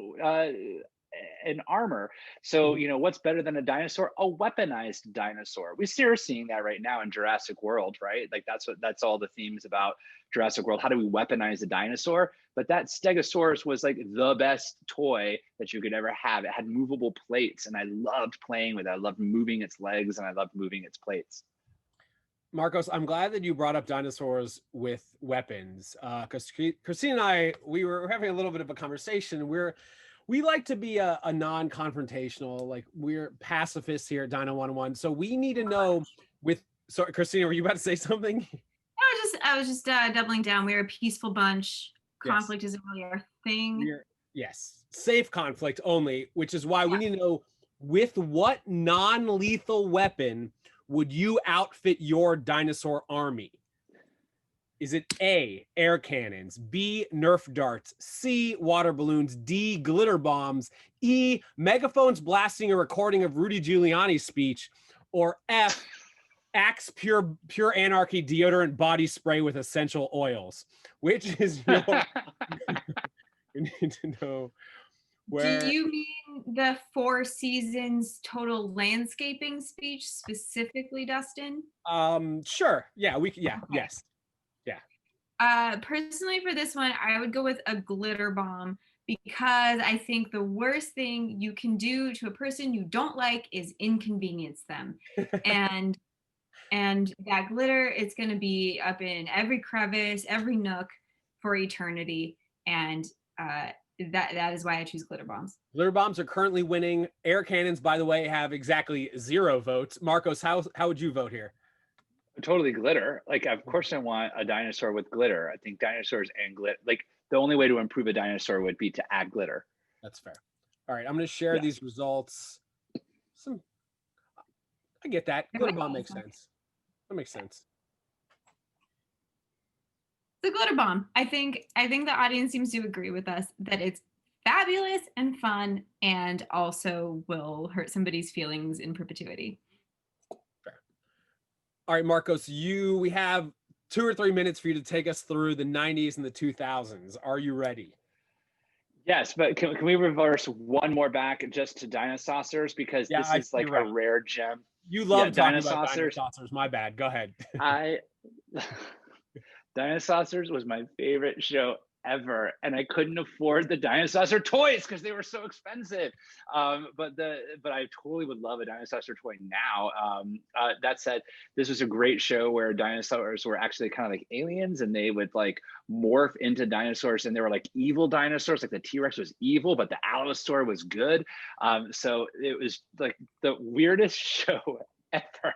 armor. So, you know, what's better than a dinosaur? A weaponized dinosaur. We're seeing that right now in Jurassic World, right? Like that's all the themes about Jurassic World. How do we weaponize a dinosaur? But that Stegosaurus was like the best toy that you could ever have. It had movable plates, and I loved playing with it. I loved moving its legs, and I loved moving its plates. Marcos, I'm glad that you brought up dinosaurs with weapons, because Kristina and I, we were having a little bit of a conversation. We like to be a non-confrontational, like we're pacifists here at Dino 101. So we need to know sorry, Kristina, were you about to say something? I was just doubling down. We're a peaceful bunch. Conflict isn't really our thing. Yes, safe conflict only, which is why we need to know, with what non-lethal weapon would you outfit your dinosaur army? Is it A, air cannons, B, Nerf darts, C, water balloons, D, glitter bombs, E, megaphones blasting a recording of Rudy Giuliani's speech, or F, Axe pure anarchy deodorant body spray with essential oils? Which is your... We need to know where... Do you mean the 4 Seasons total landscaping speech specifically, Dustin? Sure. Yeah, yes. Personally, for this one, I would go with a glitter bomb, because I think the worst thing you can do to a person you don't like is inconvenience them. and that glitter, it's going to be up in every crevice, every nook for eternity. And that is why I choose glitter bombs. Glitter bombs are currently winning. Air cannons, by the way, have exactly 0 votes. Marcos, how would you vote here? Totally glitter. Like, of course I want a dinosaur with glitter. I think dinosaurs and glitter, like the only way to improve a dinosaur would be to add glitter. That's fair. All right, I'm going to share these results. I get that. Glitter bomb makes sense. That makes sense. The glitter bomb. I think the audience seems to agree with us that it's fabulous and fun, and also will hurt somebody's feelings in perpetuity. All right, Marcos, we have 2 or 3 minutes for you to take us through the 90s and the 2000s. Are you ready? Yes, but can we reverse one more back just to Dinosaurs, because this is like a rare gem. You love talking about Dinosaurs. My bad. Go ahead. Dinosaurs was my favorite show ever, and I couldn't afford the Dinosaur toys because they were so expensive. But I totally would love a Dinosaur toy now. That said, this was a great show where dinosaurs were actually kind of like aliens, and they would like morph into dinosaurs, and they were like evil dinosaurs. Like the T-Rex was evil, but the Allosaur was good. So it was like the weirdest show ever.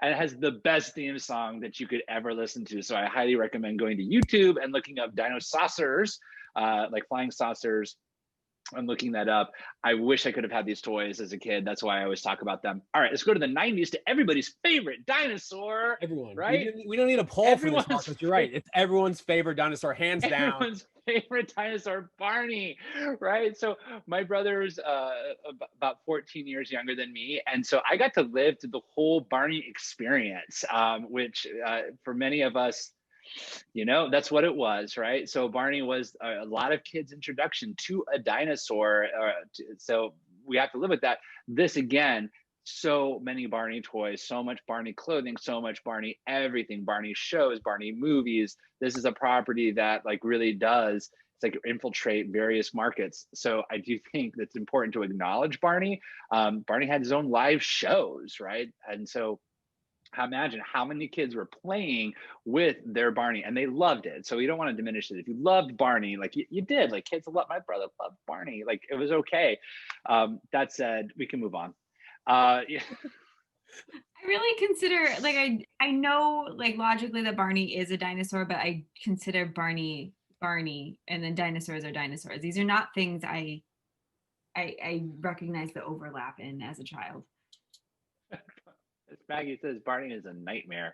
And it has the best theme song that you could ever listen to. So I highly recommend going to YouTube and looking up Dinosaurs, like flying saucers. I'm looking that up. I wish I could have had these toys as a kid. That's why I always talk about them. All right, let's go to the 90s, to everybody's favorite dinosaur. Everyone, right? We don't need a poll for this, Marcus. You're right. It's everyone's favorite dinosaur, hands down. favorite dinosaur, Barney, right? So my brother's about 14 years younger than me, and so I got to live through the whole Barney experience, which for many of us, that's what it was, right? So Barney was a lot of kids' introduction to a dinosaur. So we have to live with that. This again, so many Barney toys, so much Barney clothing, so much Barney everything, Barney shows, Barney movies. This is a property that like really does, it's like infiltrate various markets. So I do think that's important to acknowledge Barney. Barney had his own live shows, right? And so imagine how many kids were playing with their Barney and they loved it. So you don't want to diminish it. If you loved Barney, like you did, like kids love, my brother loved Barney, like it was okay. That said, we can move on. Yeah. I really consider, like, I know, like, logically that Barney is a dinosaur, but I consider Barney, and then dinosaurs are dinosaurs. These are not things I recognize the overlap in as a child. As Maggie says, Barney is a nightmare.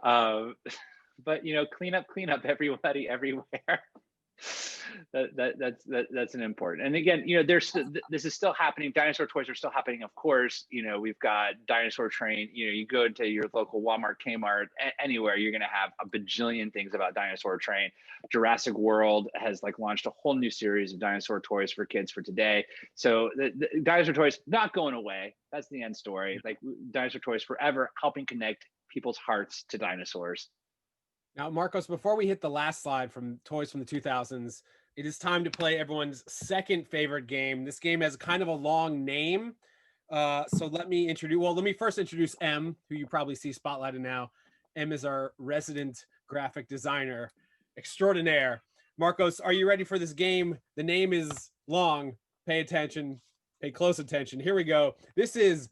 But clean up, everybody, everywhere. That's an important. And again, this is still happening. Dinosaur toys are still happening, of course. We've got Dinosaur Train. You go to your local Walmart, Kmart, anywhere, you're gonna have a bajillion things about Dinosaur Train. Jurassic World has like launched a whole new series of dinosaur toys for kids for today. So the dinosaur toys not going away. That's the end story. Like dinosaur toys forever, helping connect people's hearts to dinosaurs. Now, Marcos, before we hit the last slide from toys from the 2000s, it is time to play everyone's second favorite game. This game has kind of a long name. So let me first introduce M, who you probably see spotlighted now. M is our resident graphic designer extraordinaire. Marcos, are you ready for this game? The name is long. Pay attention. Pay close attention. Here we go. This is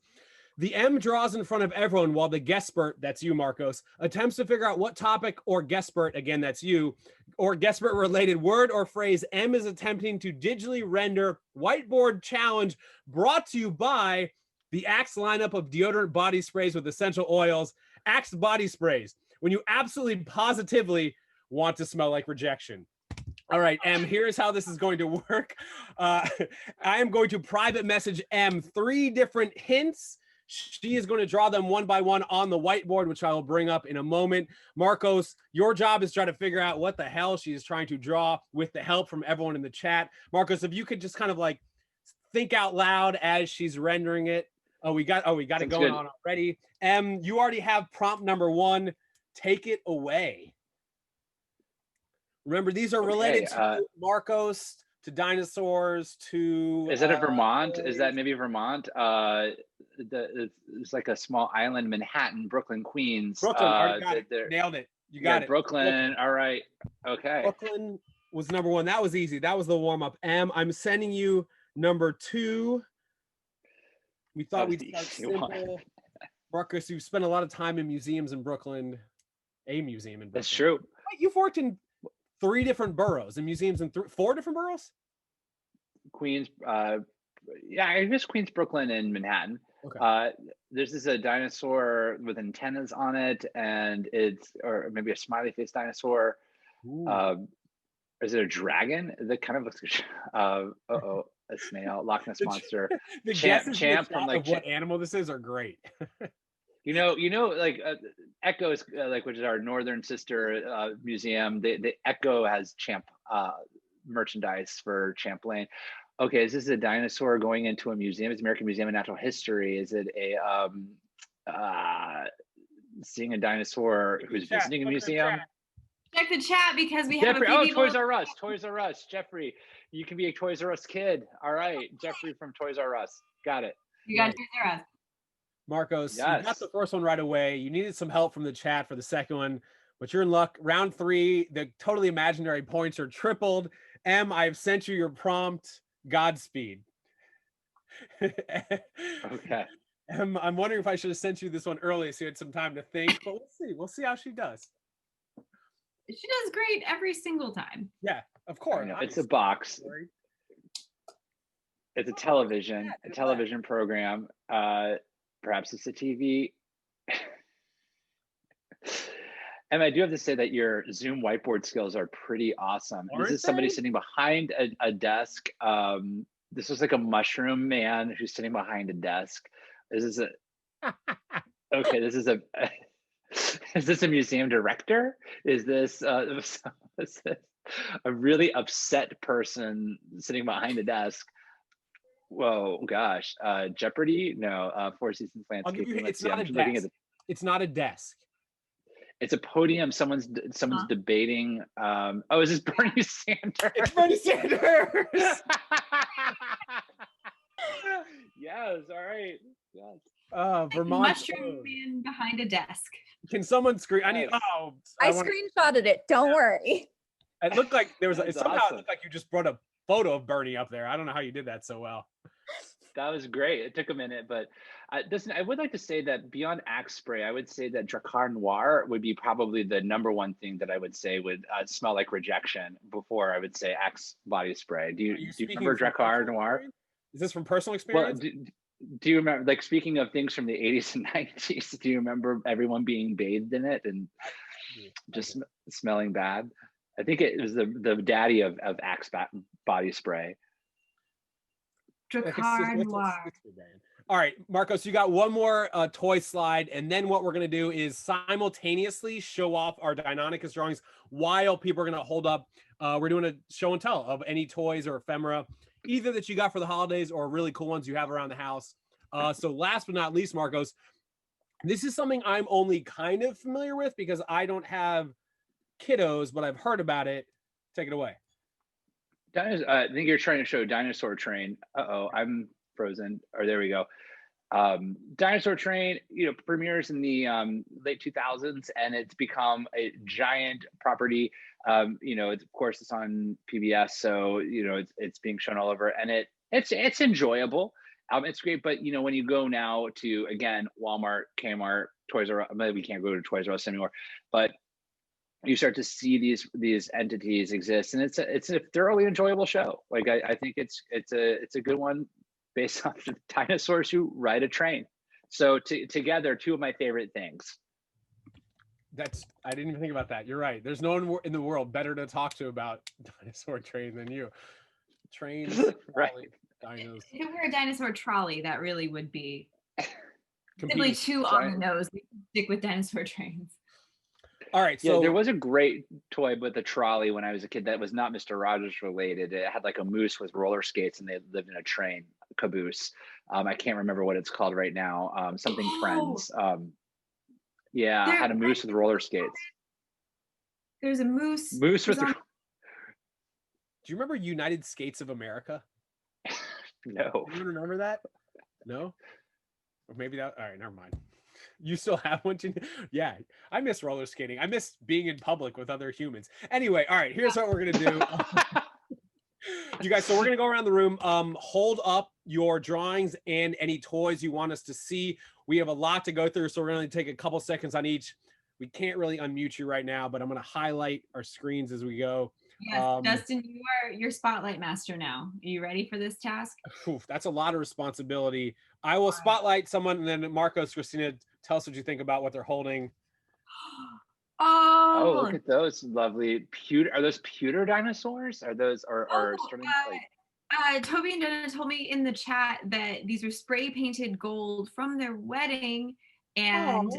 the M draws in front of everyone while the guestpert, that's you, Marcos, attempts to figure out what topic or guestpert, again, that's you, or guestpert related word or phrase M is attempting to digitally render. Whiteboard challenge brought to you by the Axe lineup of deodorant body sprays with essential oils. Axe body sprays, when you absolutely positively want to smell like rejection. All right, M, here's how this is going to work. I am going to private message M 3 different hints. She is going to draw them one by one on the whiteboard, which I will bring up in a moment. Marcos, your job is try to figure out what the hell she is trying to draw with the help from everyone in the chat. Marcos, if you could just kind of like think out loud as she's rendering it. We got it going on already. You already have prompt number 1. Take it away. Remember, these are related to Marcos, to dinosaurs, to... Is that a Vermont? Is that maybe Vermont? It's like a small island, Manhattan, Brooklyn, Queens. Brooklyn, got it. Nailed it. You got it. Brooklyn. All right. Okay. Brooklyn was number 1. That was easy. That was the warm-up. I'm sending you number 2. We thought we'd start simple. Marcus, you've spent a lot of time in museums in Brooklyn. A museum in Brooklyn. That's true. You've worked in 3 different boroughs, and museums in 4 different boroughs? Queens, yeah, I guess Queens, Brooklyn, and Manhattan. Okay. There's a dinosaur with antennas on it, and or maybe a smiley face dinosaur. Is it a dragon? That kind of looks a snail, Loch Ness monster. The champ from like what animal this is are great. Like Echo's, like, which is our northern sister museum. The Echo has Champ merchandise for Champlain. Okay, is this a dinosaur going into a museum? It's American Museum of Natural History. Is it seeing a dinosaur who's visiting a museum? Check the chat because we have a few people. Toys R Us. Toys R Us. Jeffrey, you can be a Toys R Us kid. All right, okay. Jeffrey from Toys R Us. Got it. You got Toys R Us. Marcos, yes. You got the first one right away. You needed some help from the chat for the second one, but you're in luck. Round 3, the totally imaginary points are tripled. M, I've sent you your prompt. Godspeed. Okay. I'm wondering if I should have sent you this one early so you had some time to think, but we'll see. We'll see how she does. She does great every single time. Yeah, of course. It's a box. It's a television, program. Perhaps it's a TV. And I do have to say that your Zoom whiteboard skills are pretty awesome. Aren't This is somebody they? sitting behind a desk. This was like a mushroom man who's sitting behind a desk. This is a okay. This is a is this a museum director? Is this is this a really upset person sitting behind a desk? Whoa, gosh. Jeopardy? No. Four Seasons I'll give you. Landscaping. Let's It's see. not I'm a looking at desk. It's not a desk. it's a podium. Someone's debating. Oh, is this Bernie Sanders? It's Bernie Sanders. Yes. All right. Yes. Vermont. Mushroom man behind a desk. Can someone screen? I need. Yes. Oh, I wanna- screenshotted it. Don't worry. It looked like there was. That's Somehow awesome. it looked like you just brought a photo of Bernie up there. I don't know how you did that so well. That was great. It took a minute, but Dustin, I would like to say that beyond Axe spray, I would say that Dracar Noir would be probably the #1 thing that I would say would smell like rejection before I would say Axe body spray. Do you remember Dracar Noir? Is this from personal Well, experience? do you remember, like, speaking of things from the 80s and 90s, do you remember everyone being bathed in it and just smelling bad? I think it was the daddy of Axe body spray. Dracar Noir. All right, Marcos, you got one more toy slide, and then what we're going to do is simultaneously show off our Dinonicus drawings while people are going to hold up. We're doing a show and tell of any toys or ephemera, either that you got for the holidays or really cool ones you have around the house. So last but not least, Marcos, this is something I'm only kind of familiar with because I don't have kiddos, but I've heard about it. Take it away. I think you're trying to show Dinosaur Train. Uh-oh, I'm frozen. Or there we go. Dinosaur Train, premieres in the late 2000s, and it's become a giant property. It's, of course, it's on PBS, so it's being shown all over, and it's enjoyable. It's great, but when you go now to, again, Walmart, Kmart, Toys R Us, maybe we can't go to Toys R Us anymore, but you start to see these entities exist, and it's a thoroughly enjoyable show. Like I think it's a good one based on the dinosaurs who ride a train. So together, two of my favorite things. I didn't even think about that. You're right. There's no one in the world better to talk to about Dinosaur Train than you. Trains, Right. Dinos. If it were a dinosaur trolley, that really would be Compete. simply too on the nose. We can stick with dinosaur trains. All right, so yeah, there was a great toy with a trolley when I was a kid that was not Mr. Rogers related. It had like a moose with roller skates, and they lived in a train caboose. I can't remember what it's called right now. Something Friends. Yeah, I had a moose with roller skates. There's a moose. Moose with. Do you remember United Skates of America? No. You remember that? No? Or maybe that. All right, never mind. You still have one? Yeah, I miss roller skating. I miss being in public with other humans. Anyway, all right, here's what we're going to do. You guys, so we're going to go around the room. Hold up your drawings and any toys you want us to see. We have a lot to go through, so we're going to take a couple seconds on each. We can't really unmute you right now, but I'm going to highlight our screens as we go. Yes, Dustin, you are your spotlight master now. Are you ready for this task? Oof, that's a lot of responsibility. I will spotlight someone, and then Marcos, Kristina, tell us what you think about what they're holding. Oh, look at those lovely pewter. Are those pewter dinosaurs? Are those Toby and Jenna told me in the chat that these were spray painted gold from their wedding, and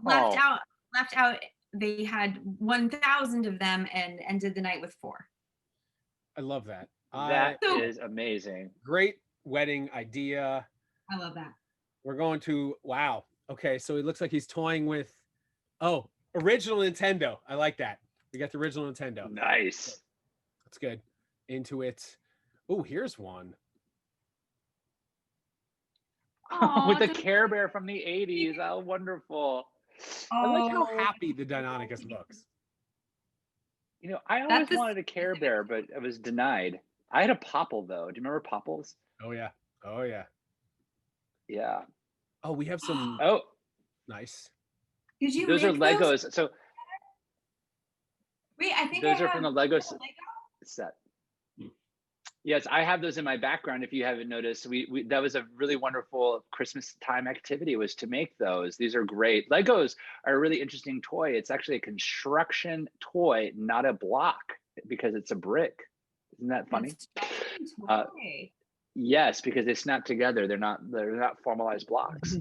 left out. They had 1,000 of them and ended the night with 4. I love that. That is amazing. Great wedding idea. I love that. We're going to, wow. Okay, so it looks like he's toying with, original Nintendo. I like that. We got the original Nintendo. Nice. That's good. Into it. Oh, here's one. With the Care Bear from the 80s. How wonderful. I like how happy the Dinonicus looks. I always wanted a Care Bear, but I was denied. I had a Popple, though. Do you remember Popples? Oh, yeah. Oh, yeah. Yeah. Oh, we have some. Oh. Nice. Did you Those are Legos. Those? So. Wait, I think those are from the Lego set. Yes, I have those in my background. If you haven't noticed, we that was a really wonderful Christmas time activity, was to make those. These are great. Legos are a really interesting toy. It's actually a construction toy, not a block, because it's a brick. Isn't that funny? Yes, because they snap together. They're not formalized blocks.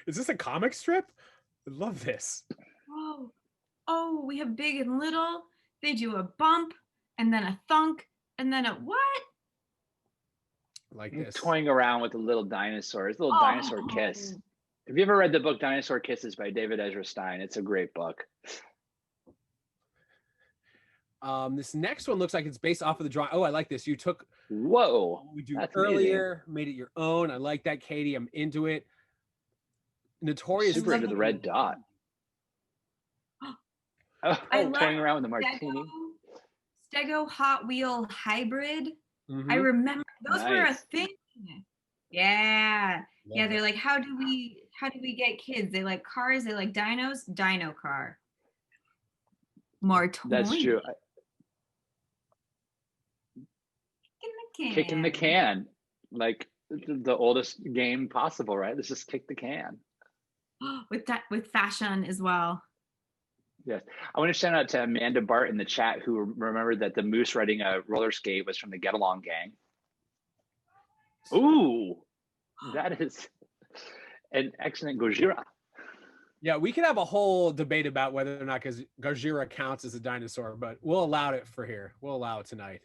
Is this a comic strip? I love this. Oh, we have big and little. They do a bump and then a thunk and then a what? Like this. Toying around with the little dinosaurs, little dinosaur kiss. Have you ever read the book Dinosaur Kisses by David Ezra Stein? It's a great book. This next one looks like it's based off of the drawing. Oh, I like this. You took we do earlier, made it your own. I like that, Katie. I'm into it. Notorious. Super into the red dot. Toying around with the martini. Stego Hot Wheel Hybrid. I remember those were a thing. Yeah. Yeah, they're like, how do we get kids? They like cars, they like dinos, dino car. More toys. That's true. Kicking the can. Like the oldest game possible, right? Let's just kick the can. With fashion as well. Yes. I want to shout out to Amanda Bart in the chat, who remembered that the moose riding a roller skate was from the Get Along Gang. Ooh, that is an excellent Gojira. Yeah, we could have a whole debate about whether or not Gojira counts as a dinosaur, but we'll allow it for here. We'll allow it tonight.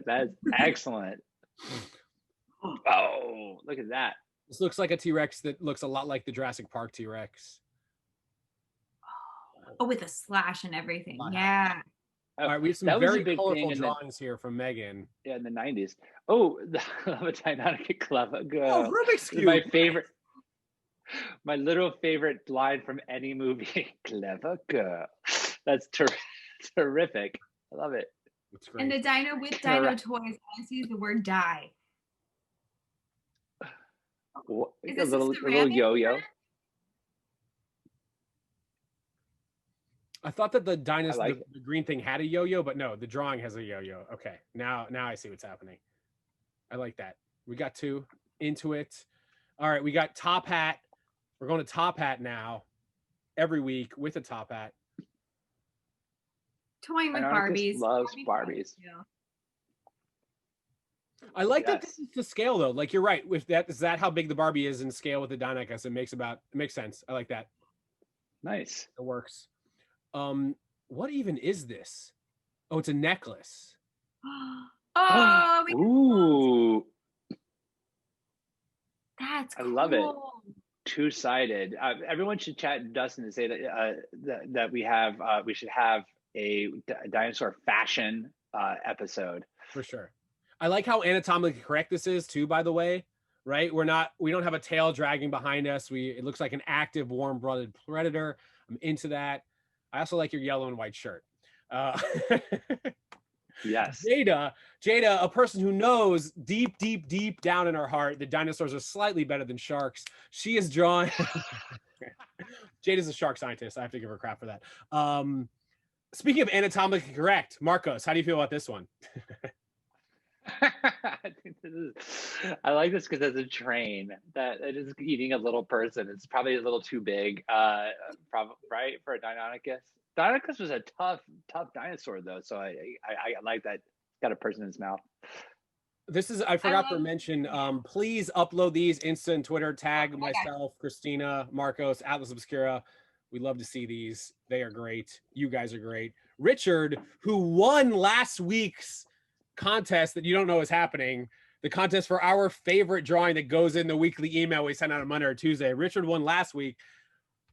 That's excellent. Oh, look at that. This looks like a T-Rex that looks a lot like the Jurassic Park T-Rex. Oh, with a slash and everything. Yeah. All right, we have some very colorful drawings here from Megan. Yeah, in the 90s. Oh, the Dinonicus clever girl. Oh, Rubik's Cube. My favorite. My little favorite line from any movie. Clever girl. That's terrific. I love it. That's great. And the dino with dino toys, I see the word die. A little yo-yo. I thought that the dinosaur, the green thing had a yo-yo, but no, the drawing has a yo-yo. Okay, now I see what's happening. I like that. We got two into it. All right, we got Top Hat. We're going to Top Hat now, every week with a Top Hat. Toying with Barbies. Loves Barbies. I like that this is to scale though. Like you're right. With that, is that how big the Barbie is in scale with the Dinonicus? It makes sense. I like that. Nice. It works. What even is this? Oh, it's a necklace. Ooh. That's cool. I love it. Two-sided. Everyone should chat Dustin and say that we should have a dinosaur fashion episode. For sure. I like how anatomically correct this is too, by the way, right? We don't have a tail dragging behind us. It looks like an active warm-blooded predator. I'm into that. I also like your yellow and white shirt. Yes. Jada, a person who knows deep, deep, deep down in her heart that dinosaurs are slightly better than sharks. She is drawn. Jada's a shark scientist. I have to give her crap for that. Speaking of anatomically correct, Marcos, how do you feel about this one? I like this because it's a train that it is eating a little person. It's probably a little too big, right, for a Dinonicus. Dinonicus was a tough dinosaur though, so I like that. It's got a person in its mouth. I forgot to mention, please upload these Insta and Twitter, tag myself, Kristina, Marcos, Atlas Obscura. We love to see these. They are great. You guys are great. Richard, who won last week's contest that you don't know is happening, the contest for our favorite drawing that goes in the weekly email we send out on Monday or Tuesday. Richard won last week.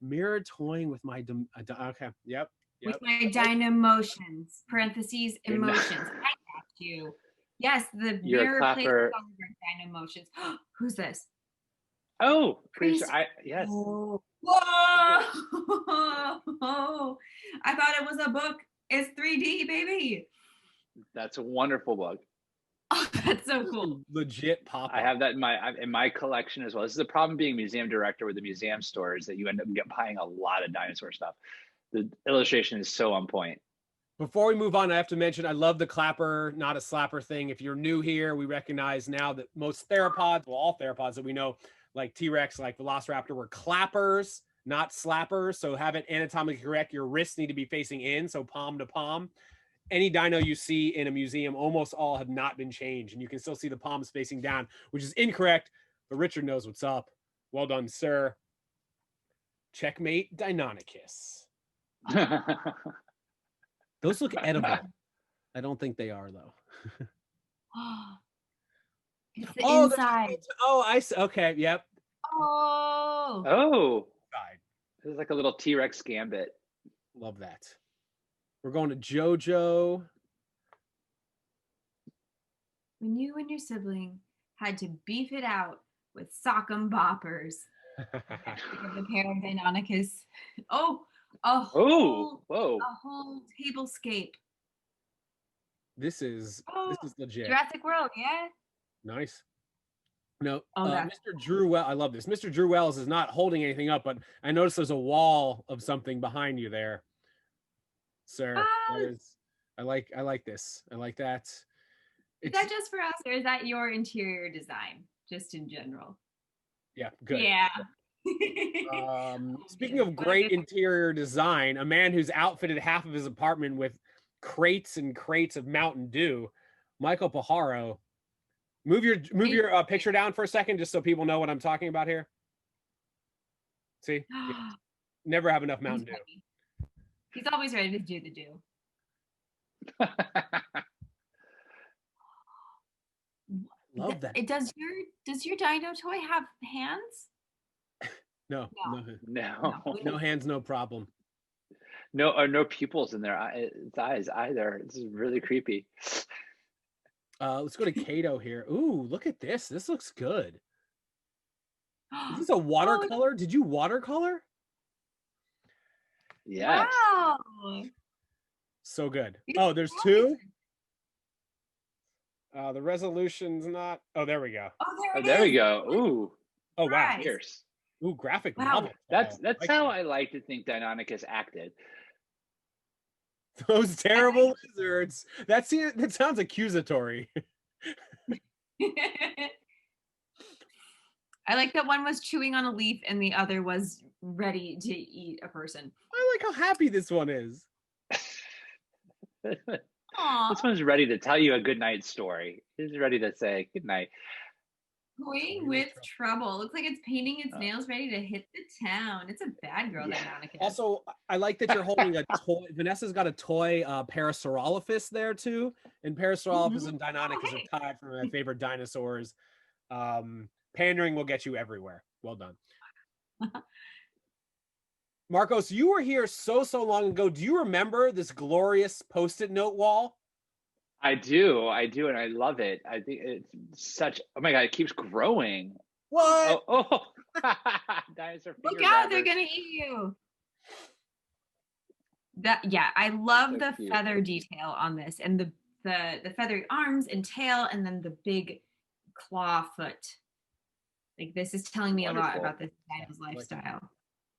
Mirror toying with my okay. Yep. With my Dynamotions, parentheses, emotions. I got you. Yes, the mirror plays Dynamotions. Who's this? Oh, pretty sure. Yes. Whoa! I thought it was a book. It's 3D, baby. That's a wonderful book. Oh, that's so cool. Legit pop. I have that in my collection as well. This is the problem being museum director with the museum stores, that you end up buying a lot of dinosaur stuff. The illustration is so on point. Before we move on, I have to mention, I love the clapper, not a slapper thing. If you're new here, we recognize now that most theropods, well, all theropods that we know, like T-Rex, like Velociraptor, were clappers, not slappers. So have it anatomically correct. Your wrists need to be facing in, so palm to palm. Any dino you see in a museum, almost all have not been changed. And you can still see the palms facing down, which is incorrect, but Richard knows what's up. Well done, sir. Checkmate, Dinonicus. Those look edible. I don't think they are, though. It's the inside. I see. Okay, yep. Oh. Oh. Side. This is like a little T-Rex gambit. Love that. We're going to JoJo. When you and your sibling had to beef it out with sock'em boppers. The pair of Dinonicus. Oh, a whole tablescape. This is legit. Jurassic World, yeah. Nice. No, Oh, Mr. Drew Wells, I love this. Mr. Drew Wells is not holding anything up, but I noticed there's a wall of something behind you there, sir. I like this. I like that. Is that just for us, or is that your interior design, just in general? Yeah, good. Yeah. Speaking of great interior design, a man who's outfitted half of his apartment with crates and crates of Mountain Dew, Michael Pajaro. Move your picture down for a second, just so people know what I'm talking about here. See, never have enough Mountain Dew. He's always ready to do the do. Love that. Does your dino toy have hands? No No hands, no problem. No pupils in their eyes either. This is really creepy. Let's go to Kato here. Ooh, look at this. This looks good. Is this a watercolor? Did you watercolor? Yes. Wow. So good. Oh, there's two? The resolution's not. Oh, there we go. There we go. Ooh. Oh, wow. Fierce. Ooh, graphic Wow. novel. That's how I like to think Dinonicus acted. Those terrible lizards. That sounds accusatory. I like that one was chewing on a leaf and the other was ready to eat a person. I like how happy this one is. Aww. This one's ready to tell you a good night story. He's ready to say good night. Toying with trouble. Looks like it's painting its nails, ready to hit the town. It's a bad girl, Dinonicus. Also, I like that you're holding a toy. Vanessa's got a toy Parasaurolophus there too, and Parasaurolophus and Dinonicus are tied for my favorite dinosaurs. Pandering will get you everywhere. Well done. Marcos, you were here so long ago. Do you remember this glorious Post-it note wall? I do, and I love it. I think it's such. Oh my god, it keeps growing. What? Oh. Dinosaur. Look out! They're gonna eat you. I love the feather detail on this, and the feathery arms and tail, and then the big claw foot. Like, this is telling me a lot about this dino's lifestyle.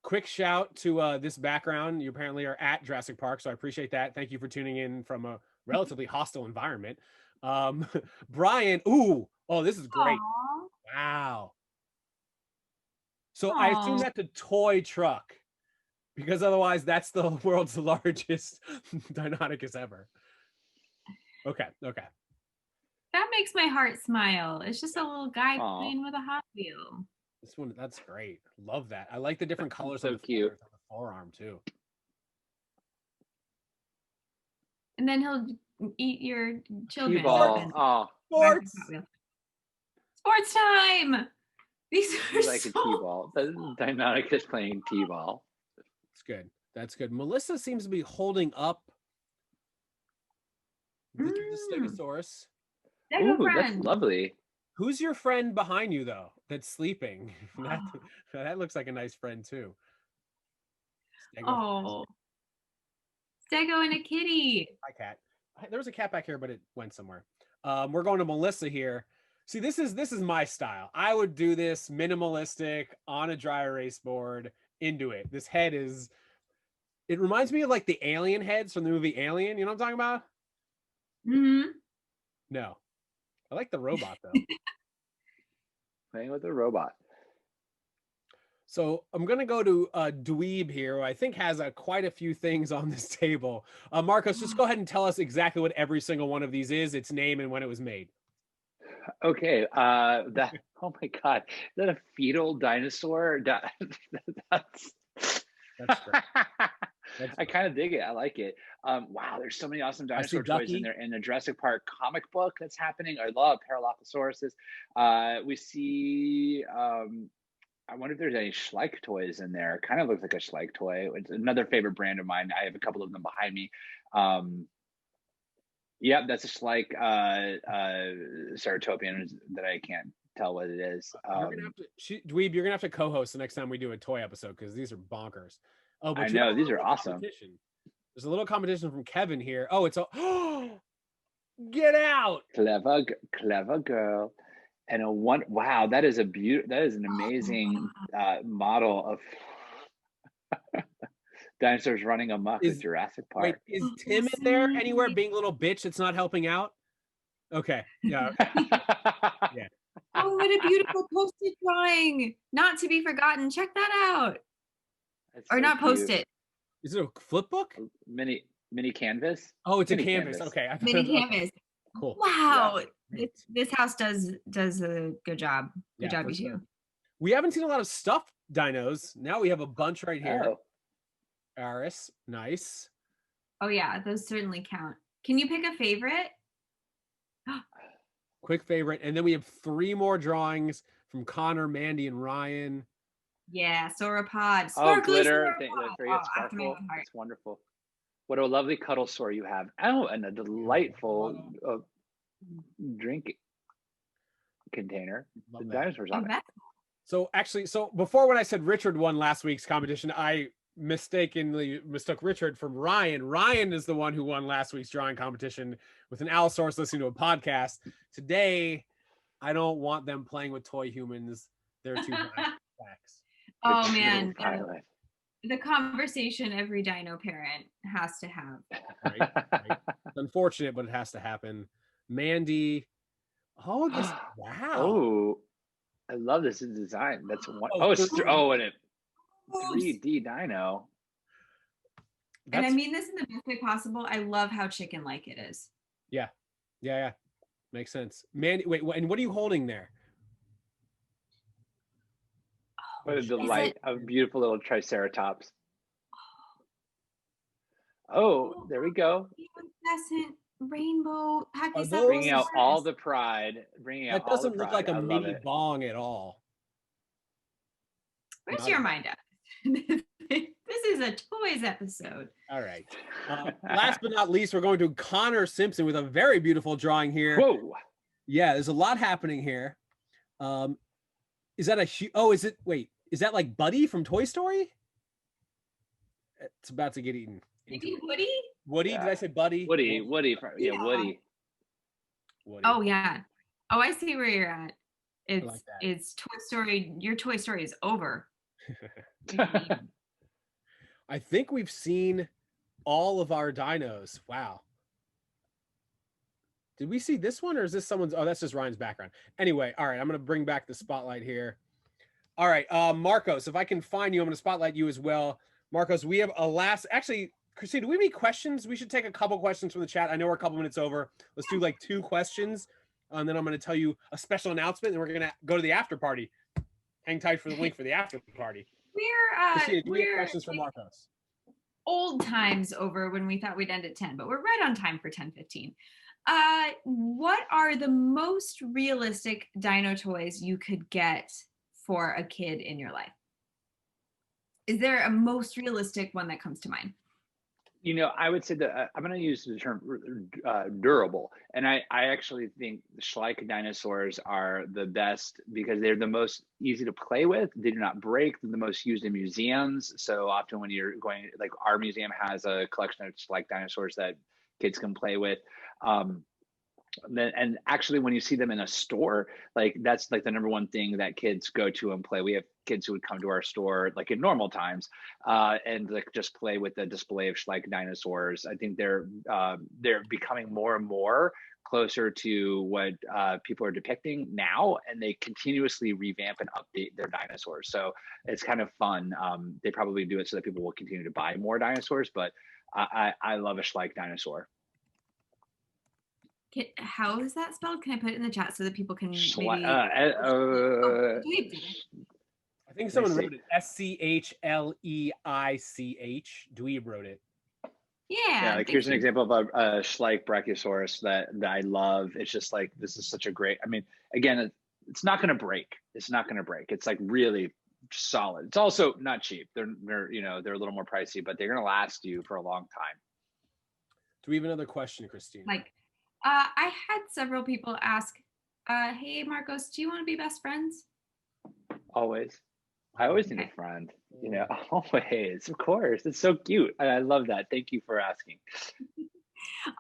Quick shout to this background. You apparently are at Jurassic Park, so I appreciate that. Thank you for tuning in from a relatively hostile environment. Brian, this is great. Aww. Wow. So I assume that's a toy truck, because otherwise that's the world's largest Dinonicus ever. Okay. That makes my heart smile. It's just a little guy playing with a Hot Wheel. This one, that's great. Love that. I like the different colors so on the cute. on the forearm too. And then he'll eat your children. Oh, Sports time. These are like a T-ball. Dinonicus playing T-ball. It's good. That's good. Melissa seems to be holding up the Stegosaurus. Ooh, that's lovely. Who's your friend behind you though? That's sleeping. That looks like a nice friend too. Stego and a kitty. Hi, cat. There was a cat back here, but it went somewhere. We're going to Melissa here. See, this is my style. I would do this minimalistic on a dry erase board. Into it. This head is It reminds me of like the alien heads from the movie Alien. You know what I'm talking about? Mm-hmm. No. I like the robot though. Playing with a robot. So I'm gonna go to Dweeb here, who I think has quite a few things on this table. Marcos, just go ahead and tell us exactly what every single one of these is, its name, and when it was made. Okay, that, oh my God, is that a fetal dinosaur? That's great. I kind of dig it. I like it. Wow, there's so many awesome dinosaur toys Ducky in there in the Jurassic Park comic book that's happening. I love Paralophosaurus. We see, I wonder if there's any Schleich toys in there. Kind of looks like a Schleich toy. It's another favorite brand of mine. I have a couple of them behind me. Yep, that's a Schleich Ceratopian that I can't tell what it is. You're gonna have to, Dweeb, you're gonna have to co-host the next time we do a toy episode because these are bonkers. Oh, but I know these are awesome. There's a little competition from Kevin here. Oh, it's a get out! Clever girl, and a one. Wow, that is that is an amazing model of dinosaurs running amok in Jurassic Park. Wait, is Tim in there anywhere being a little bitch that's not helping out? Okay, yeah. Yeah. Oh, what a beautiful post-it drawing. Not to be forgotten. Check that out. That's or so not cute. Post-it. Is it a flip book? Mini canvas? Oh, it's mini a canvas. Okay. Mini canvas. Cool. Wow. Yeah. This house does a good job. Good job, you two. We haven't seen a lot of stuffed dinos. Now we have a bunch right here. Oh. Aris, nice. Oh yeah, those certainly count. Can you pick a favorite? Quick favorite. And then we have 3 more drawings from Connor, Mandy, and Ryan. Yeah, sauropod. Oh, glitter. Sauropod. Sparkle. That's wonderful. What a lovely cuddle sore you have. Oh, and a delightful drink container. The dinosaurs on it. So actually, before when I said Richard won last week's competition, I mistakenly mistook Richard from Ryan. Ryan is the one who won last week's drawing competition with an Allosaurus listening to a podcast. Today, I don't want them playing with toy humans. They're too facts. Oh man, the conversation every dino parent has to have. Right. It's unfortunate, but it has to happen. Mandy. Oh, I guess, wow. Oh, I love this design. That's one. And a 3D dino. And I mean this in the best way possible. I love how chicken-like it is. Yeah. Makes sense. Mandy, wait, and what are you holding there? What a delight. A beautiful little Triceratops. Oh, there we go. Incandescent rainbow. Bringing out all the pride. That doesn't look like a mini bong at all. Where's your mind at? This is a toys episode. All right. Last but not least, we're going to Connor Simpson with a very beautiful drawing here. Whoa. Yeah, there's a lot happening here. Is that is that like Buddy from Toy Story? It's about to get eaten. Maybe Woody? Woody? Yeah. Did I say Buddy? Woody. Woody. Oh, yeah. Oh, I see where you're at. It's Toy Story. Your Toy Story is over. I think we've seen all of our dinos. Wow. Did we see this one or is this someone's? Oh, that's just Ryan's background. Anyway, all right. I'm going to bring back the spotlight here. All right. Marcos, if I can find you, I'm going to spotlight you as well. Marcos, we have actually, Kristina, do we have any questions? We should take a couple questions from the chat. I know we're a couple minutes over. Let's do like 2 questions. And then I'm going to tell you a special announcement and we're going to go to the after party. Hang tight for the link for the after party. Kristina, do we have questions for Marcos? Old times over when we thought we'd end at 10, but we're right on time for 10:15. What are the most realistic dino toys you could get for a kid in your life? Is there a most realistic one that comes to mind? You know, I would say that I'm going to use the term durable. And I actually think the Schleich dinosaurs are the best because they're the most easy to play with. They do not break. They're the most used in museums. So often when you're going, like our museum has a collection of Schleich dinosaurs that kids can play with. And actually, when you see them in a store, like that's like the number one thing that kids go to and play. We have kids who would come to our store like in normal times and like just play with the display of Schleich dinosaurs. I think they're becoming more and more closer to what people are depicting now, and they continuously revamp and update their dinosaurs. So it's kind of fun. They probably do it so that people will continue to buy more dinosaurs, but I love a Schleich dinosaur. How is that spelled? Can I put it in the chat so that people can maybe? I think someone wrote it Schleich. Dweeb wrote it. Yeah. Like here's an example of a Schleich Brachiosaurus that I love. It's just like, this is such a great, I mean, again, it's not going to break. It's not going to break. It's like really solid. It's also not cheap. They're a little more pricey, but they're going to last you for a long time. Do we have another question, Kristina? I had several people ask, hey, Marcos, do you want to be best friends? Always. I always need a friend, always, of course. It's so cute. I love that. Thank you for asking.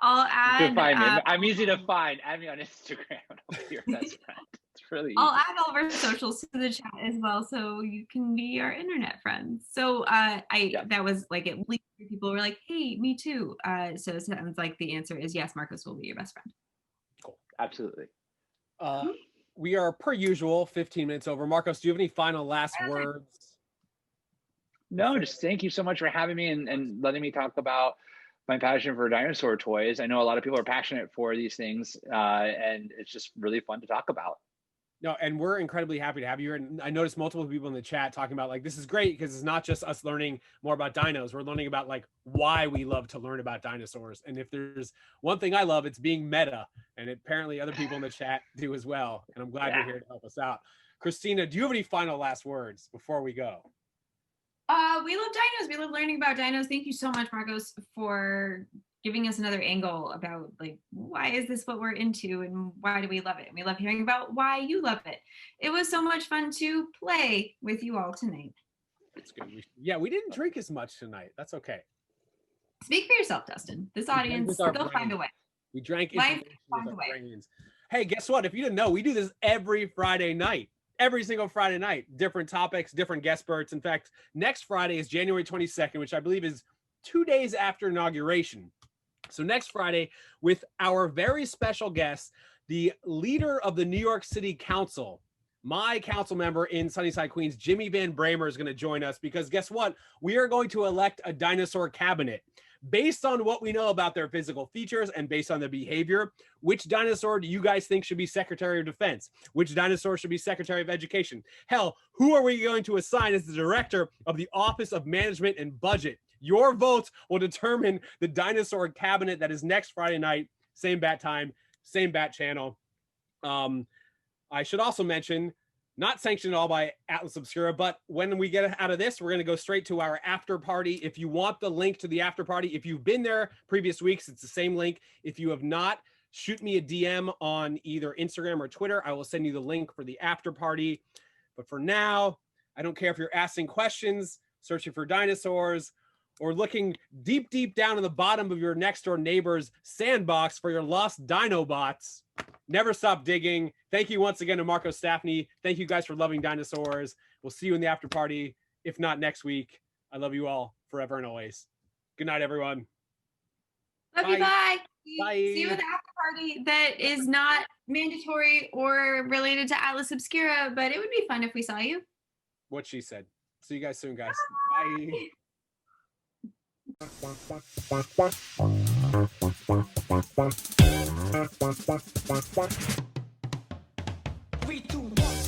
I'll add. You can find me. I'm easy to find. Add me on Instagram. I'll be your best friend. It's really easy. I'll add all of our socials to the chat as well, so you can be our internet friends. So that was like at least 3 people were like, hey, me too. So it sounds like the answer is yes, Marcos will be your best friend. Cool. Absolutely. We are, per usual, 15 minutes over. Marcos, do you have any final last words? No, just thank you so much for having me and letting me talk about my passion for dinosaur toys. I know a lot of people are passionate for these things, and it's just really fun to talk about. No, and we're incredibly happy to have you here. And I noticed multiple people in the chat talking about like, this is great because it's not just us learning more about dinos. We're learning about like why we love to learn about dinosaurs. And if there's one thing I love, it's being meta. And apparently other people in the chat do as well. And I'm glad you're here to help us out. Kristina, do you have any final last words before we go? We love dinos. We love learning about dinos. Thank you so much, Marcos, for giving us another angle about like, why is this what we're into and why do we love it? And we love hearing about why you love it. It was so much fun to play with you all tonight. That's good. We didn't drink as much tonight. That's okay. Speak for yourself, Dustin. This audience, they'll find a way. We drank Life with our brains. Hey, guess what? If you didn't know, we do this every Friday night. Every single Friday night. Different topics, different guestperts. In fact, next Friday is January 22nd, which I believe is 2 days after inauguration. So next Friday, with our very special guest, the leader of the New York City Council, my council member in Sunnyside, Queens, Jimmy Van Bramer, is going to join us because guess what? We are going to elect a dinosaur cabinet. Based on what we know about their physical features and based on their behavior, which dinosaur do you guys think should be Secretary of Defense? Which dinosaur should be Secretary of Education? Hell, who are we going to assign as the director of the Office of Management and Budget? Your votes will determine the dinosaur cabinet that is next Friday night, same bat time, same bat channel. I should also mention, not sanctioned at all by Atlas Obscura, but when we get out of this, we're going to go straight to our after party. If you want the link to the after party, if you've been there previous weeks, it's the same link. If you have not, shoot me a DM on either Instagram or Twitter. I will send you the link for the after party. But for now, I don't care if you're asking questions, searching for dinosaurs, or looking deep, deep down in the bottom of your next door neighbor's sandbox for your lost Dinobots. Never stop digging. Thank you once again to Marcos Stafne. Thank you guys for loving dinosaurs. We'll see you in the after party, if not next week. I love you all forever and always. Good night, everyone. Love you. Bye. Bye. See you at the after party that is not mandatory or related to Atlas Obscura, but it would be fun if we saw you. What she said. See you guys soon, guys. Bye.